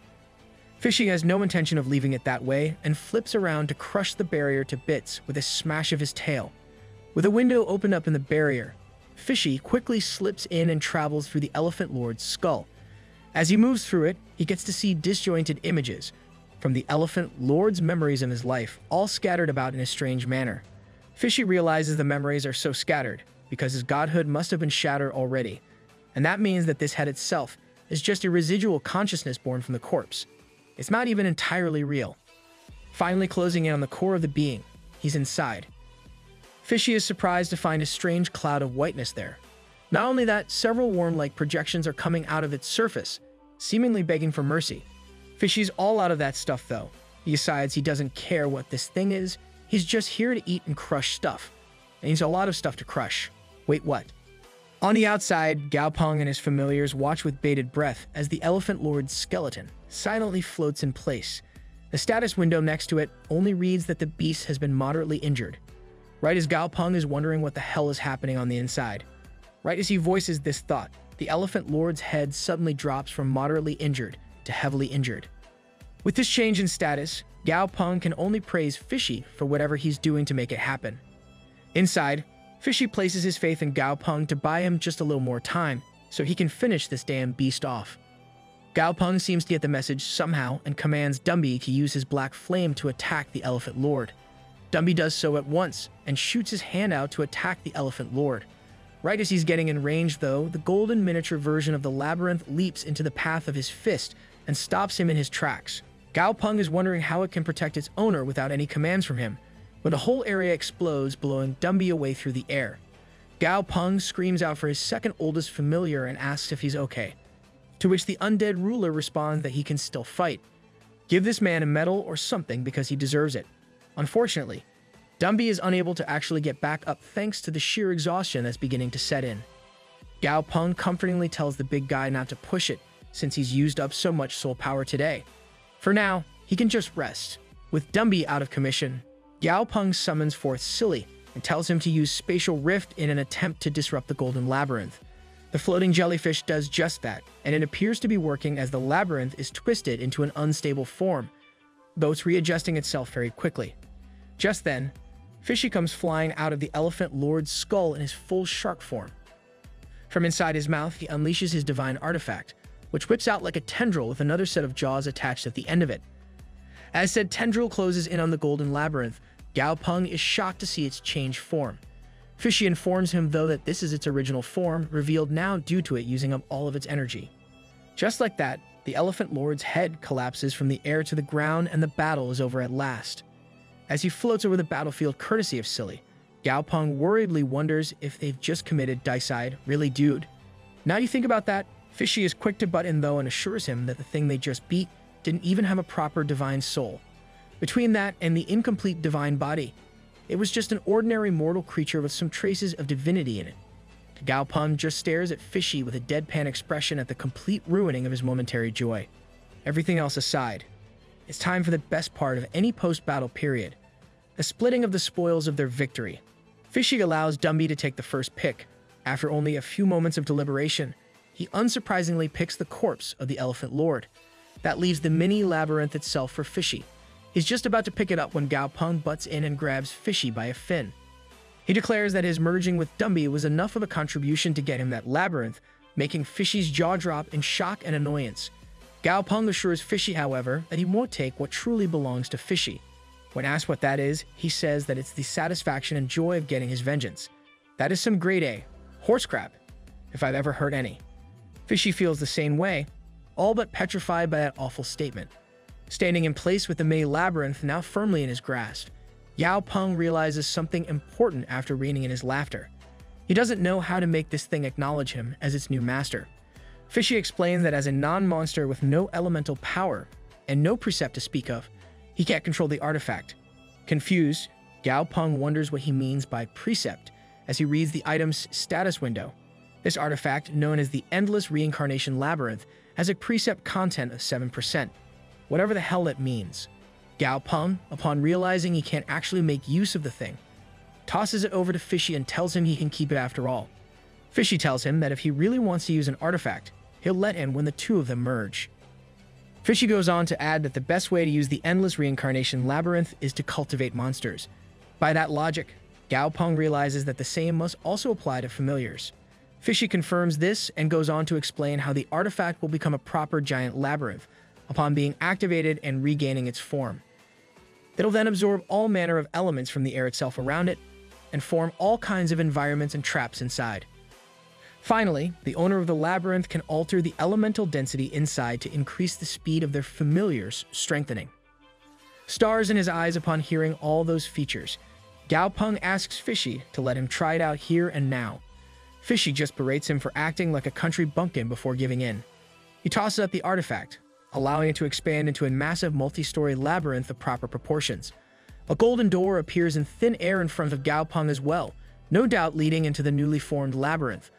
Fishy has no intention of leaving it that way and flips around to crush the barrier to bits with a smash of his tail. With a window opened up in the barrier, Fishy quickly slips in and travels through the Elephant Lord's skull. As he moves through it, he gets to see disjointed images from the Elephant Lord's memories of his life, all scattered about in a strange manner. Fishy realizes the memories are so scattered because his godhood must have been shattered already, and that means that this head itself is just a residual consciousness born from the corpse. It's not even entirely real. Finally closing in on the core of the being, he's inside. Fishy is surprised to find a strange cloud of whiteness there. Not only that, several worm-like projections are coming out of its surface, seemingly begging for mercy. Fishy's all out of that stuff though. He decides he doesn't care what this thing is, he's just here to eat and crush stuff. And he's a lot of stuff to crush. Wait, what? On the outside, Gao Peng and his familiars watch with bated breath as the Elephant Lord's skeleton silently floats in place. The status window next to it only reads that the beast has been moderately injured. Right as Gao Peng is wondering what the hell is happening on the inside. Right as he voices this thought, the Elephant Lord's head suddenly drops from moderately injured to heavily injured. With this change in status, Gao Peng can only praise Fishy for whatever he's doing to make it happen. Inside, Fishy places his faith in Gao Peng to buy him just a little more time so he can finish this damn beast off. Gao Peng seems to get the message somehow and commands Dumby to use his black flame to attack the Elephant Lord. Dumby does so at once and shoots his hand out to attack the Elephant Lord. Right as he's getting in range though, the golden miniature version of the labyrinth leaps into the path of his fist and stops him in his tracks. Gao Peng is wondering how it can protect its owner without any commands from him, when the whole area explodes, blowing Dumby away through the air. Gao Peng screams out for his second oldest familiar and asks if he's okay, to which the undead ruler responds that he can still fight. Give this man a medal or something because he deserves it. Unfortunately, Dumby is unable to actually get back up thanks to the sheer exhaustion that's beginning to set in. Gao Peng comfortingly tells the big guy not to push it since he's used up so much soul power today. For now, he can just rest. With Dumby out of commission, Gao Peng summons forth Silly and tells him to use spatial rift in an attempt to disrupt the golden labyrinth. The floating jellyfish does just that, and it appears to be working as the labyrinth is twisted into an unstable form, though it's readjusting itself very quickly. Just then, Fishy comes flying out of the Elephant Lord's skull in his full shark form. From inside his mouth, he unleashes his divine artifact, which whips out like a tendril with another set of jaws attached at the end of it. As said tendril closes in on the golden labyrinth, Gao Peng is shocked to see its changed form. Fishy informs him, though, that this is its original form, revealed now due to it using up all of its energy. Just like that, the Elephant Lord's head collapses from the air to the ground and the battle is over at last. As he floats over the battlefield courtesy of Silly, Gao Peng worriedly wonders if they've just committed dicide. Really, dude? Now you think about that, Fishy is quick to butt in, though, and assures him that the thing they just beat didn't even have a proper divine soul. Between that and the incomplete divine body, it was just an ordinary mortal creature with some traces of divinity in it. Gao Peng just stares at Fishy with a deadpan expression at the complete ruining of his momentary joy. Everything else aside, it's time for the best part of any post-battle period, the splitting of the spoils of their victory. Fishy allows Dumby to take the first pick. After only a few moments of deliberation, he unsurprisingly picks the corpse of the Elephant Lord. That leaves the mini labyrinth itself for Fishy. He's just about to pick it up when Gao Peng butts in and grabs Fishy by a fin. He declares that his merging with Dumby was enough of a contribution to get him that labyrinth, making Fishy's jaw drop in shock and annoyance. Gao Peng assures Fishy, however, that he won't take what truly belongs to Fishy. When asked what that is, he says that it's the satisfaction and joy of getting his vengeance. That is some grade A horse crap, if I've ever heard any. Fishy feels the same way, all but petrified by that awful statement. Standing in place with the mini labyrinth now firmly in his grasp, Gao Peng realizes something important after reining in his laughter. He doesn't know how to make this thing acknowledge him as its new master. Fishy explains that as a non-monster with no elemental power and no precept to speak of, he can't control the artifact. Confused, Gao Peng wonders what he means by precept as he reads the item's status window. This artifact, known as the Endless Reincarnation Labyrinth, has a precept content of 7%. Whatever the hell it means. Gao Peng, upon realizing he can't actually make use of the thing, tosses it over to Fishy and tells him he can keep it after all. Fishy tells him that if he really wants to use an artifact, he'll let him when the two of them merge. Fishy goes on to add that the best way to use the Endless Reincarnation Labyrinth is to cultivate monsters. By that logic, Gao Peng realizes that the same must also apply to familiars. Fishy confirms this and goes on to explain how the artifact will become a proper giant labyrinth upon being activated and regaining its form. It'll then absorb all manner of elements from the air itself around it and form all kinds of environments and traps inside. Finally, the owner of the labyrinth can alter the elemental density inside to increase the speed of their familiars, strengthening. Stars in his eyes upon hearing all those features, Gao Peng asks Fishy to let him try it out here and now. Fishy just berates him for acting like a country bumpkin before giving in. He tosses up the artifact, allowing it to expand into a massive multi-story labyrinth of proper proportions. A golden door appears in thin air in front of Gao Peng as well, no doubt leading into the newly formed labyrinth.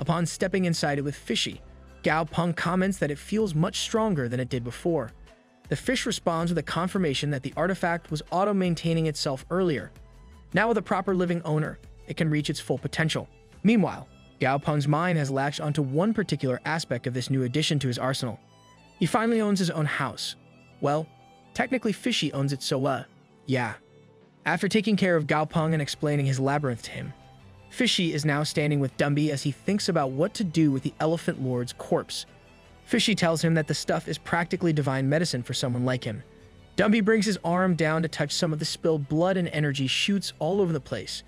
Upon stepping inside it with Fishy, Gao Peng comments that it feels much stronger than it did before. The fish responds with a confirmation that the artifact was auto-maintaining itself earlier. Now with a proper living owner, it can reach its full potential. Meanwhile, Gao Peng's mind has latched onto one particular aspect of this new addition to his arsenal. He finally owns his own house. Well, technically Fishy owns it, so yeah. After taking care of Gao Peng and explaining his labyrinth to him, Fishy is now standing with Dumby as he thinks about what to do with the Elephant Lord's corpse. Fishy tells him that the stuff is practically divine medicine for someone like him. Dumby brings his arm down to touch some of the spilled blood, and energy shoots all over the place.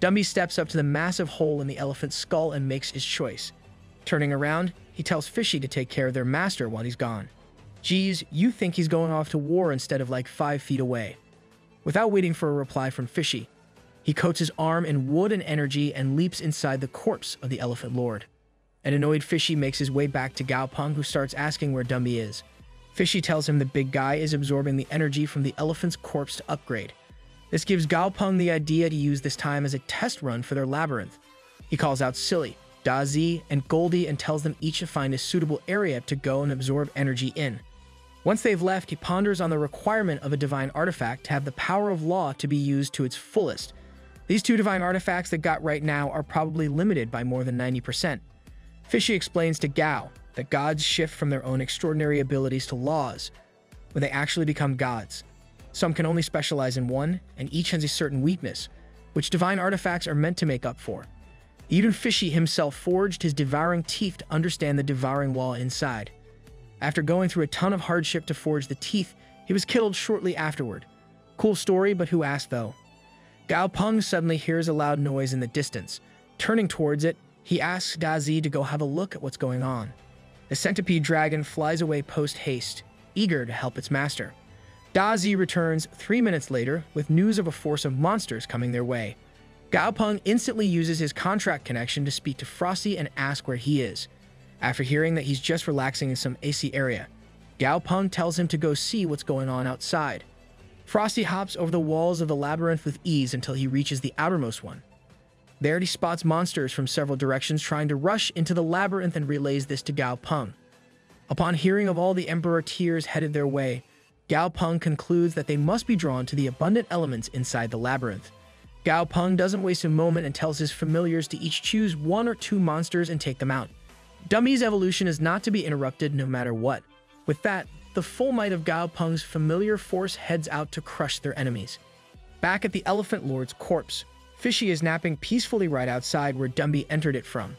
Dumby steps up to the massive hole in the elephant's skull and makes his choice. Turning around, he tells Fishy to take care of their master while he's gone. Geez, you think he's going off to war instead of like 5 feet away. Without waiting for a reply from Fishy, he coats his arm in wood and energy and leaps inside the corpse of the Elephant Lord. An annoyed Fishy makes his way back to Gao Peng, who starts asking where Dumby is. Fishy tells him the big guy is absorbing the energy from the elephant's corpse to upgrade. This gives Gao Peng the idea to use this time as a test run for their labyrinth. He calls out Silly, Dazi, and Goldie and tells them each to find a suitable area to go and absorb energy in. Once they've left, he ponders on the requirement of a divine artifact to have the power of law to be used to its fullest. These two divine artifacts that got right now are probably limited by more than 90%. Fishy explains to Gao that gods shift from their own extraordinary abilities to laws when they actually become gods. Some can only specialize in one, and each has a certain weakness, which divine artifacts are meant to make up for. Even Fishy himself forged his devouring teeth to understand the devouring wall inside. After going through a ton of hardship to forge the teeth, he was killed shortly afterward. Cool story, but who asked though? Gao Peng suddenly hears a loud noise in the distance. Turning towards it, he asks Dazi to go have a look at what's going on. The centipede dragon flies away post-haste, eager to help its master. Dazi returns 3 minutes later with news of a force of monsters coming their way. Gao Peng instantly uses his contract connection to speak to Frosty and ask where he is. After hearing that he's just relaxing in some AC area, Gao Peng tells him to go see what's going on outside. Frosty hops over the walls of the labyrinth with ease until he reaches the outermost one. There he spots monsters from several directions trying to rush into the labyrinth and relays this to Gao Peng. Upon hearing of all the Emperor tears headed their way, Gao Peng concludes that they must be drawn to the abundant elements inside the labyrinth. Gao Peng doesn't waste a moment and tells his familiars to each choose 1 or 2 monsters and take them out. Dummy's evolution is not to be interrupted no matter what. With that, the full might of Gao Peng's familiar force heads out to crush their enemies. Back at the Elephant Lord's corpse, Fishy is napping peacefully right outside where Dumby entered it from.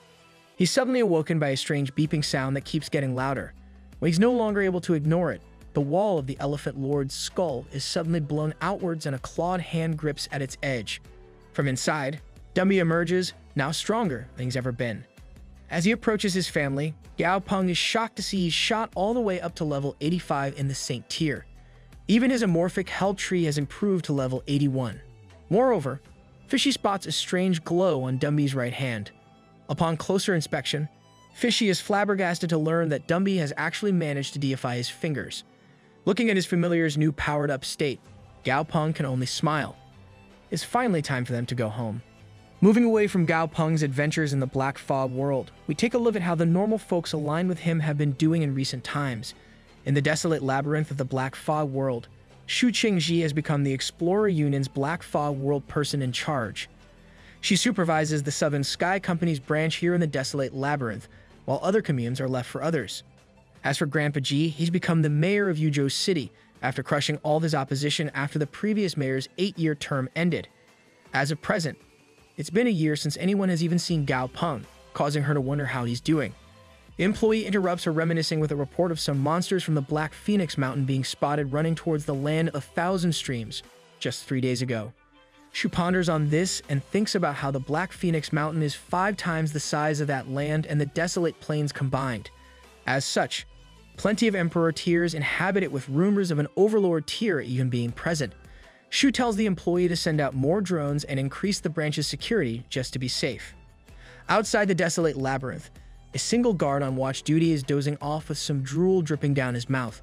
He's suddenly awoken by a strange beeping sound that keeps getting louder. When he's no longer able to ignore it, the wall of the Elephant Lord's skull is suddenly blown outwards and a clawed hand grips at its edge. From inside, Dumby emerges, now stronger than he's ever been. As he approaches his family, Gao Peng is shocked to see he's shot all the way up to level 85 in the Saint tier. Even his amorphic hell tree has improved to level 81. Moreover, Fishy spots a strange glow on Dumby's right hand. Upon closer inspection, Fishy is flabbergasted to learn that Dumby has actually managed to deify his fingers. Looking at his familiar's new powered-up state, Gao Peng can only smile. It's finally time for them to go home. Moving away from Gao Peng's adventures in the Black Fog world, we take a look at how the normal folks aligned with him have been doing in recent times. In the desolate labyrinth of the Black Fog world, Shu Qingji has become the Explorer Union's Black Fog world person in charge. She supervises the Southern Sky Company's branch here in the desolate labyrinth, while other communes are left for others. As for Grandpa G, he's become the mayor of Yuzhou City after crushing all of his opposition after the previous mayor's 8-year term ended. As of present, it's been a year since anyone has even seen Gao Peng, causing her to wonder how he's doing. The employee interrupts her reminiscing with a report of some monsters from the Black Phoenix Mountain being spotted running towards the land of 1,000 streams just 3 days ago. Shu ponders on this and thinks about how the Black Phoenix Mountain is 5 times the size of that land and the desolate plains combined. As such, plenty of Emperor tiers inhabit it with rumors of an Overlord tier even being present. Shu tells the employee to send out more drones and increase the branch's security just to be safe. Outside the desolate labyrinth, a single guard on watch duty is dozing off with some drool dripping down his mouth.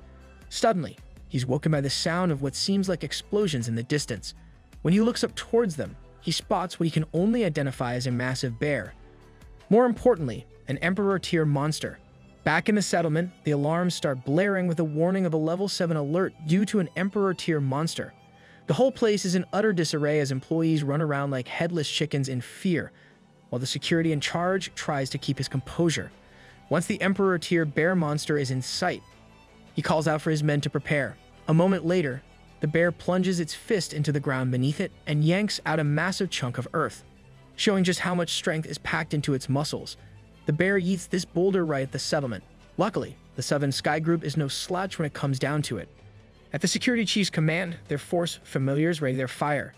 Suddenly, he's woken by the sound of what seems like explosions in the distance. When he looks up towards them, he spots what he can only identify as a massive bear. More importantly, an Emperor tier monster. Back in the settlement, the alarms start blaring with a warning of a level 7 alert due to an Emperor tier monster. The whole place is in utter disarray as employees run around like headless chickens in fear, while the security in charge tries to keep his composure. Once the Emperor tier bear monster is in sight, he calls out for his men to prepare. A moment later, the bear plunges its fist into the ground beneath it and yanks out a massive chunk of earth. Showing just how much strength is packed into its muscles, the bear yeets this boulder right at the settlement. Luckily, the Southern Sky Group is no slouch when it comes down to it. At the security chief's command, their force familiars ready their fire.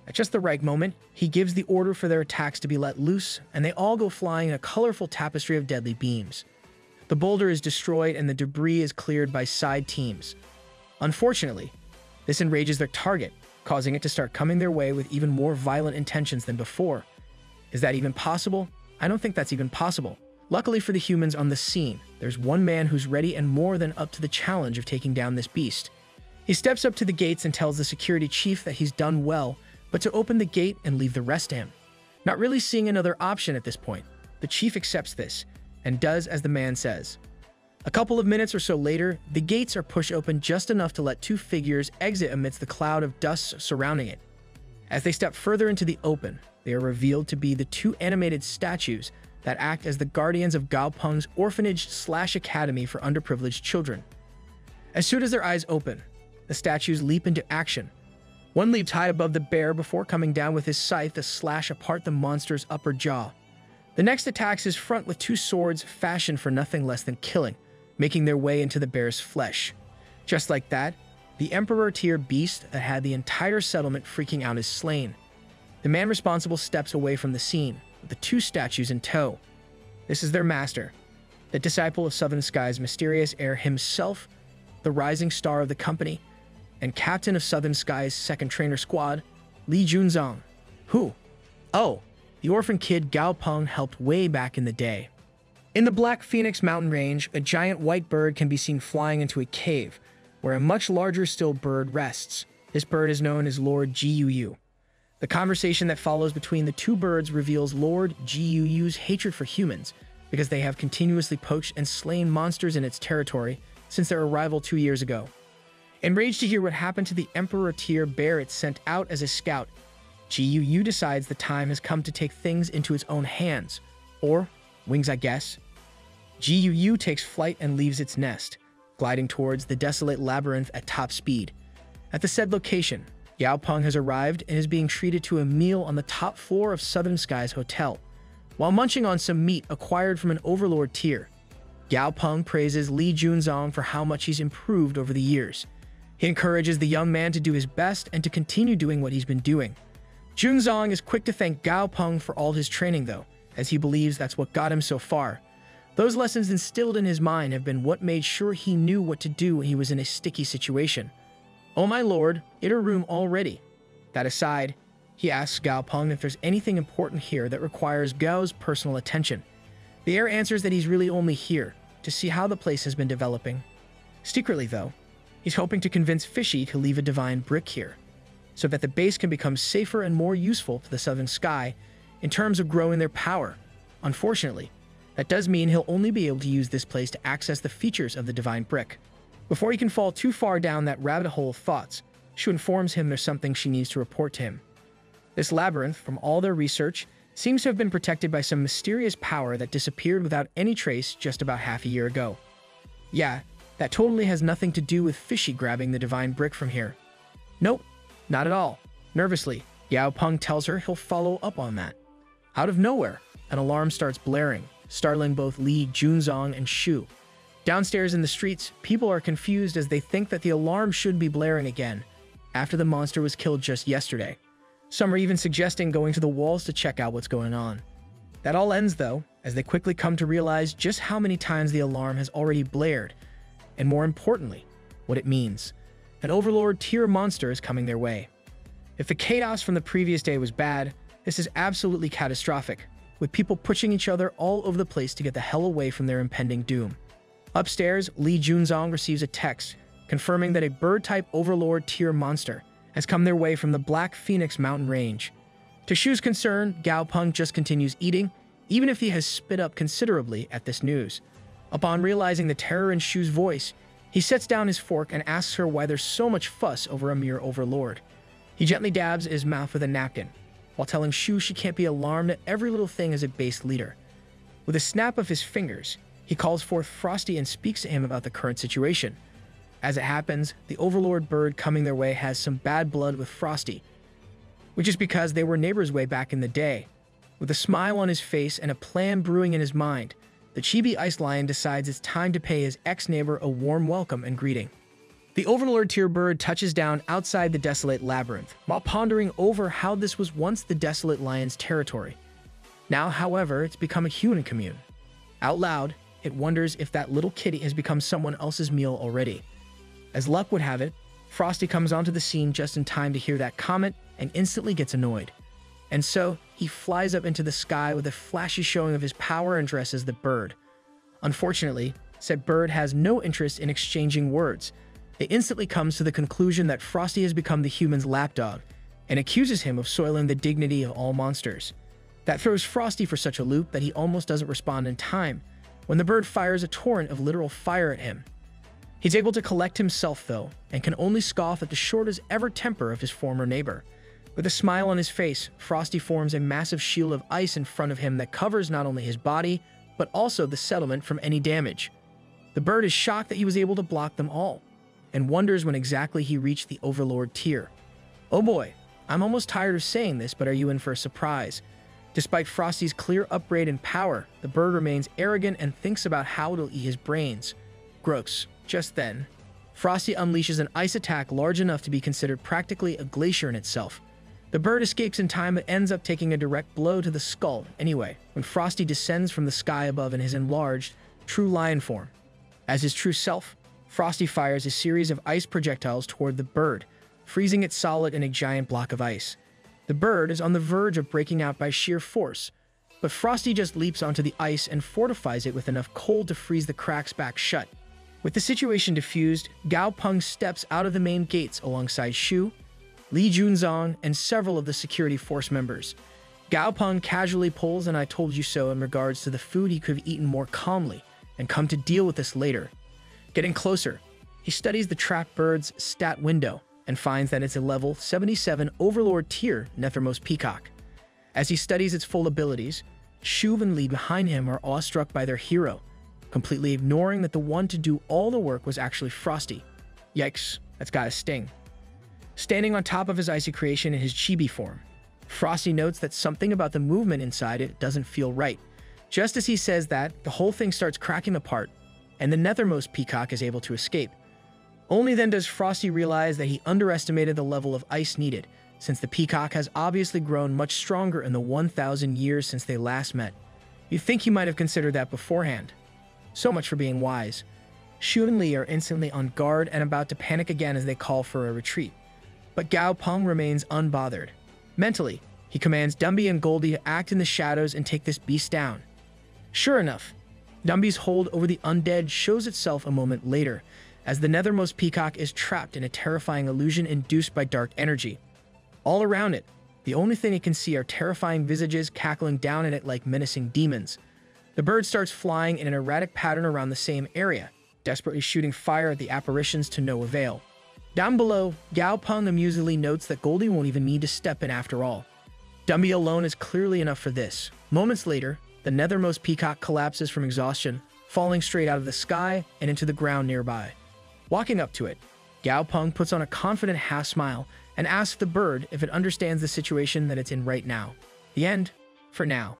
At just the right moment, he gives the order for their attacks to be let loose, and they all go flying in a colorful tapestry of deadly beams. The boulder is destroyed and the debris is cleared by side teams. Unfortunately, this enrages their target, causing it to start coming their way with even more violent intentions than before. Is that even possible? I don't think that's even possible. Luckily for the humans on the scene, there's one man who's ready and more than up to the challenge of taking down this beast. He steps up to the gates and tells the security chief that he's done well, but to open the gate and leave the rest to him. Not really seeing another option at this point, the chief accepts this and does as the man says. A couple of minutes or so later, the gates are pushed open just enough to let 2 figures exit amidst the cloud of dust surrounding it. As they step further into the open, they are revealed to be the two animated statues that act as the guardians of Gao Peng's orphanage/academy for underprivileged children. As soon as their eyes open, the statues leap into action. One leaps high above the bear before coming down with his scythe to slash apart the monster's upper jaw. The next attacks his front with two swords fashioned for nothing less than killing, making their way into the bear's flesh. Just like that, the emperor-tier beast that had the entire settlement freaking out is slain. The man responsible steps away from the scene, with the two statues in tow. This is their master, the disciple of Southern Sky's mysterious heir himself, the rising star of the company, and captain of Southern Sky's second trainer squad, Li Junzong. Who? Oh, the orphan kid Gao Peng helped way back in the day. In the Black Phoenix mountain range, a giant white bird can be seen flying into a cave, where a much larger still bird rests. This bird is known as Lord Jiuyu. The conversation that follows between the two birds reveals Lord Jiuyu's hatred for humans, because they have continuously poached and slain monsters in its territory since their arrival 2 years ago. Enraged to hear what happened to the Emperor-tier bear it sent out as a scout, Jiuyu decides the time has come to take things into its own hands, or wings, I guess. Jiuyu takes flight and leaves its nest, gliding towards the desolate labyrinth at top speed. At the said location, Gao Peng has arrived and is being treated to a meal on the top floor of Southern Sky's hotel. While munching on some meat acquired from an overlord tier, Gao Peng praises Li Junzong for how much he's improved over the years. He encourages the young man to do his best and to continue doing what he's been doing. Junzong is quick to thank Gao Peng for all his training though, as he believes that's what got him so far. Those lessons instilled in his mind have been what made sure he knew what to do when he was in a sticky situation. Oh my lord, inner room already. That aside, he asks Gao Peng if there's anything important here that requires Gao's personal attention. The heir answers that he's really only here to see how the place has been developing. Secretly though, he's hoping to convince Fishy to leave a divine brick here, so that the base can become safer and more useful to the Southern Sky in terms of growing their power. Unfortunately, that does mean he'll only be able to use this place to access the features of the divine brick. Before he can fall too far down that rabbit hole of thoughts, Shu informs him there's something she needs to report to him. This labyrinth, from all their research, seems to have been protected by some mysterious power that disappeared without any trace just about half a year ago. Yeah, that totally has nothing to do with Fishy grabbing the divine brick from here. Nope, not at all. Nervously, Gao Peng tells her he'll follow up on that. Out of nowhere, an alarm starts blaring, startling both Li Junzong and Shu. Downstairs in the streets, people are confused as they think that the alarm should be blaring again, after the monster was killed just yesterday. Some are even suggesting going to the walls to check out what's going on. That all ends though, as they quickly come to realize just how many times the alarm has already blared, and more importantly, what it means. An overlord tier monster is coming their way. If the chaos from the previous day was bad, this is absolutely catastrophic, with people pushing each other all over the place to get the hell away from their impending doom. Upstairs, Li Junzong receives a text confirming that a bird-type overlord tier monster has come their way from the Black Phoenix mountain range. To Shu's concern, Gao Peng just continues eating, even if he has spit up considerably at this news. Upon realizing the terror in Shu's voice, he sets down his fork and asks her why there's so much fuss over a mere overlord. He gently dabs at his mouth with a napkin, while telling Shu she can't be alarmed at every little thing as a base leader. With a snap of his fingers, he calls forth Frosty and speaks to him about the current situation. As it happens, the overlord bird coming their way has some bad blood with Frosty, which is because they were neighbors way back in the day. With a smile on his face and a plan brewing in his mind, the Chibi Ice Lion decides it's time to pay his ex-neighbor a warm welcome and greeting. The overlord tier bird touches down outside the desolate labyrinth, while pondering over how this was once the desolate lion's territory. Now, however, it's become a human commune. Out loud, it wonders if that little kitty has become someone else's meal already. As luck would have it, Frosty comes onto the scene just in time to hear that comment and instantly gets annoyed. And so, he flies up into the sky with a flashy showing of his power and dresses the bird. Unfortunately, said bird has no interest in exchanging words. It instantly comes to the conclusion that Frosty has become the human's lapdog and accuses him of soiling the dignity of all monsters. That throws Frosty for such a loop that he almost doesn't respond in time, when the bird fires a torrent of literal fire at him. He's able to collect himself though, and can only scoff at the short as ever temper of his former neighbor. With a smile on his face, Frosty forms a massive shield of ice in front of him that covers not only his body, but also the settlement from any damage. The bird is shocked that he was able to block them all, and wonders when exactly he reached the Overlord tier. Oh boy, I'm almost tired of saying this, but are you in for a surprise? Despite Frosty's clear upgrade in power, the bird remains arrogant and thinks about how it'll eat his brains. Gross. Just then, Frosty unleashes an ice attack large enough to be considered practically a glacier in itself. The bird escapes in time but ends up taking a direct blow to the skull anyway, when Frosty descends from the sky above in his enlarged, true lion form. As his true self, Frosty fires a series of ice projectiles toward the bird, freezing it solid in a giant block of ice. The bird is on the verge of breaking out by sheer force, but Frosty just leaps onto the ice and fortifies it with enough cold to freeze the cracks back shut. With the situation diffused, Gao Peng steps out of the main gates alongside Shu, Li Junzong, and several of the security force members. Gao Peng casually pulls an "I told you so" in regards to the food he could have eaten more calmly and come to deal with this later. Getting closer, he studies the trapped bird's stat window and finds that it's a level 77 Overlord tier Nethermost Peacock. As he studies its full abilities, Shu and Li behind him are awestruck by their hero, completely ignoring that the one to do all the work was actually Frosty. Yikes, that's gotta sting. Standing on top of his icy creation in his chibi form, Frosty notes that something about the movement inside it doesn't feel right. Just as he says that, the whole thing starts cracking apart, and the Nethermost Peacock is able to escape. Only then does Frosty realize that he underestimated the level of ice needed, since the peacock has obviously grown much stronger in the 1,000 years since they last met. You'd think he might have considered that beforehand. So much for being wise. Shu and Li are instantly on guard and about to panic again as they call for a retreat. But Gao Peng remains unbothered. Mentally, he commands Dumby and Goldie to act in the shadows and take this beast down. Sure enough, Dumby's hold over the undead shows itself a moment later, as the Nethermost Peacock is trapped in a terrifying illusion induced by dark energy. All around it, the only thing it can see are terrifying visages cackling down at it like menacing demons. The bird starts flying in an erratic pattern around the same area, desperately shooting fire at the apparitions to no avail. Down below, Gao Peng amusedly notes that Goldie won't even need to step in after all. Dumby alone is clearly enough for this. Moments later, the Nethermost Peacock collapses from exhaustion, falling straight out of the sky and into the ground nearby. Walking up to it, Gao Peng puts on a confident half-smile and asks the bird if it understands the situation that it's in right now. The end, for now.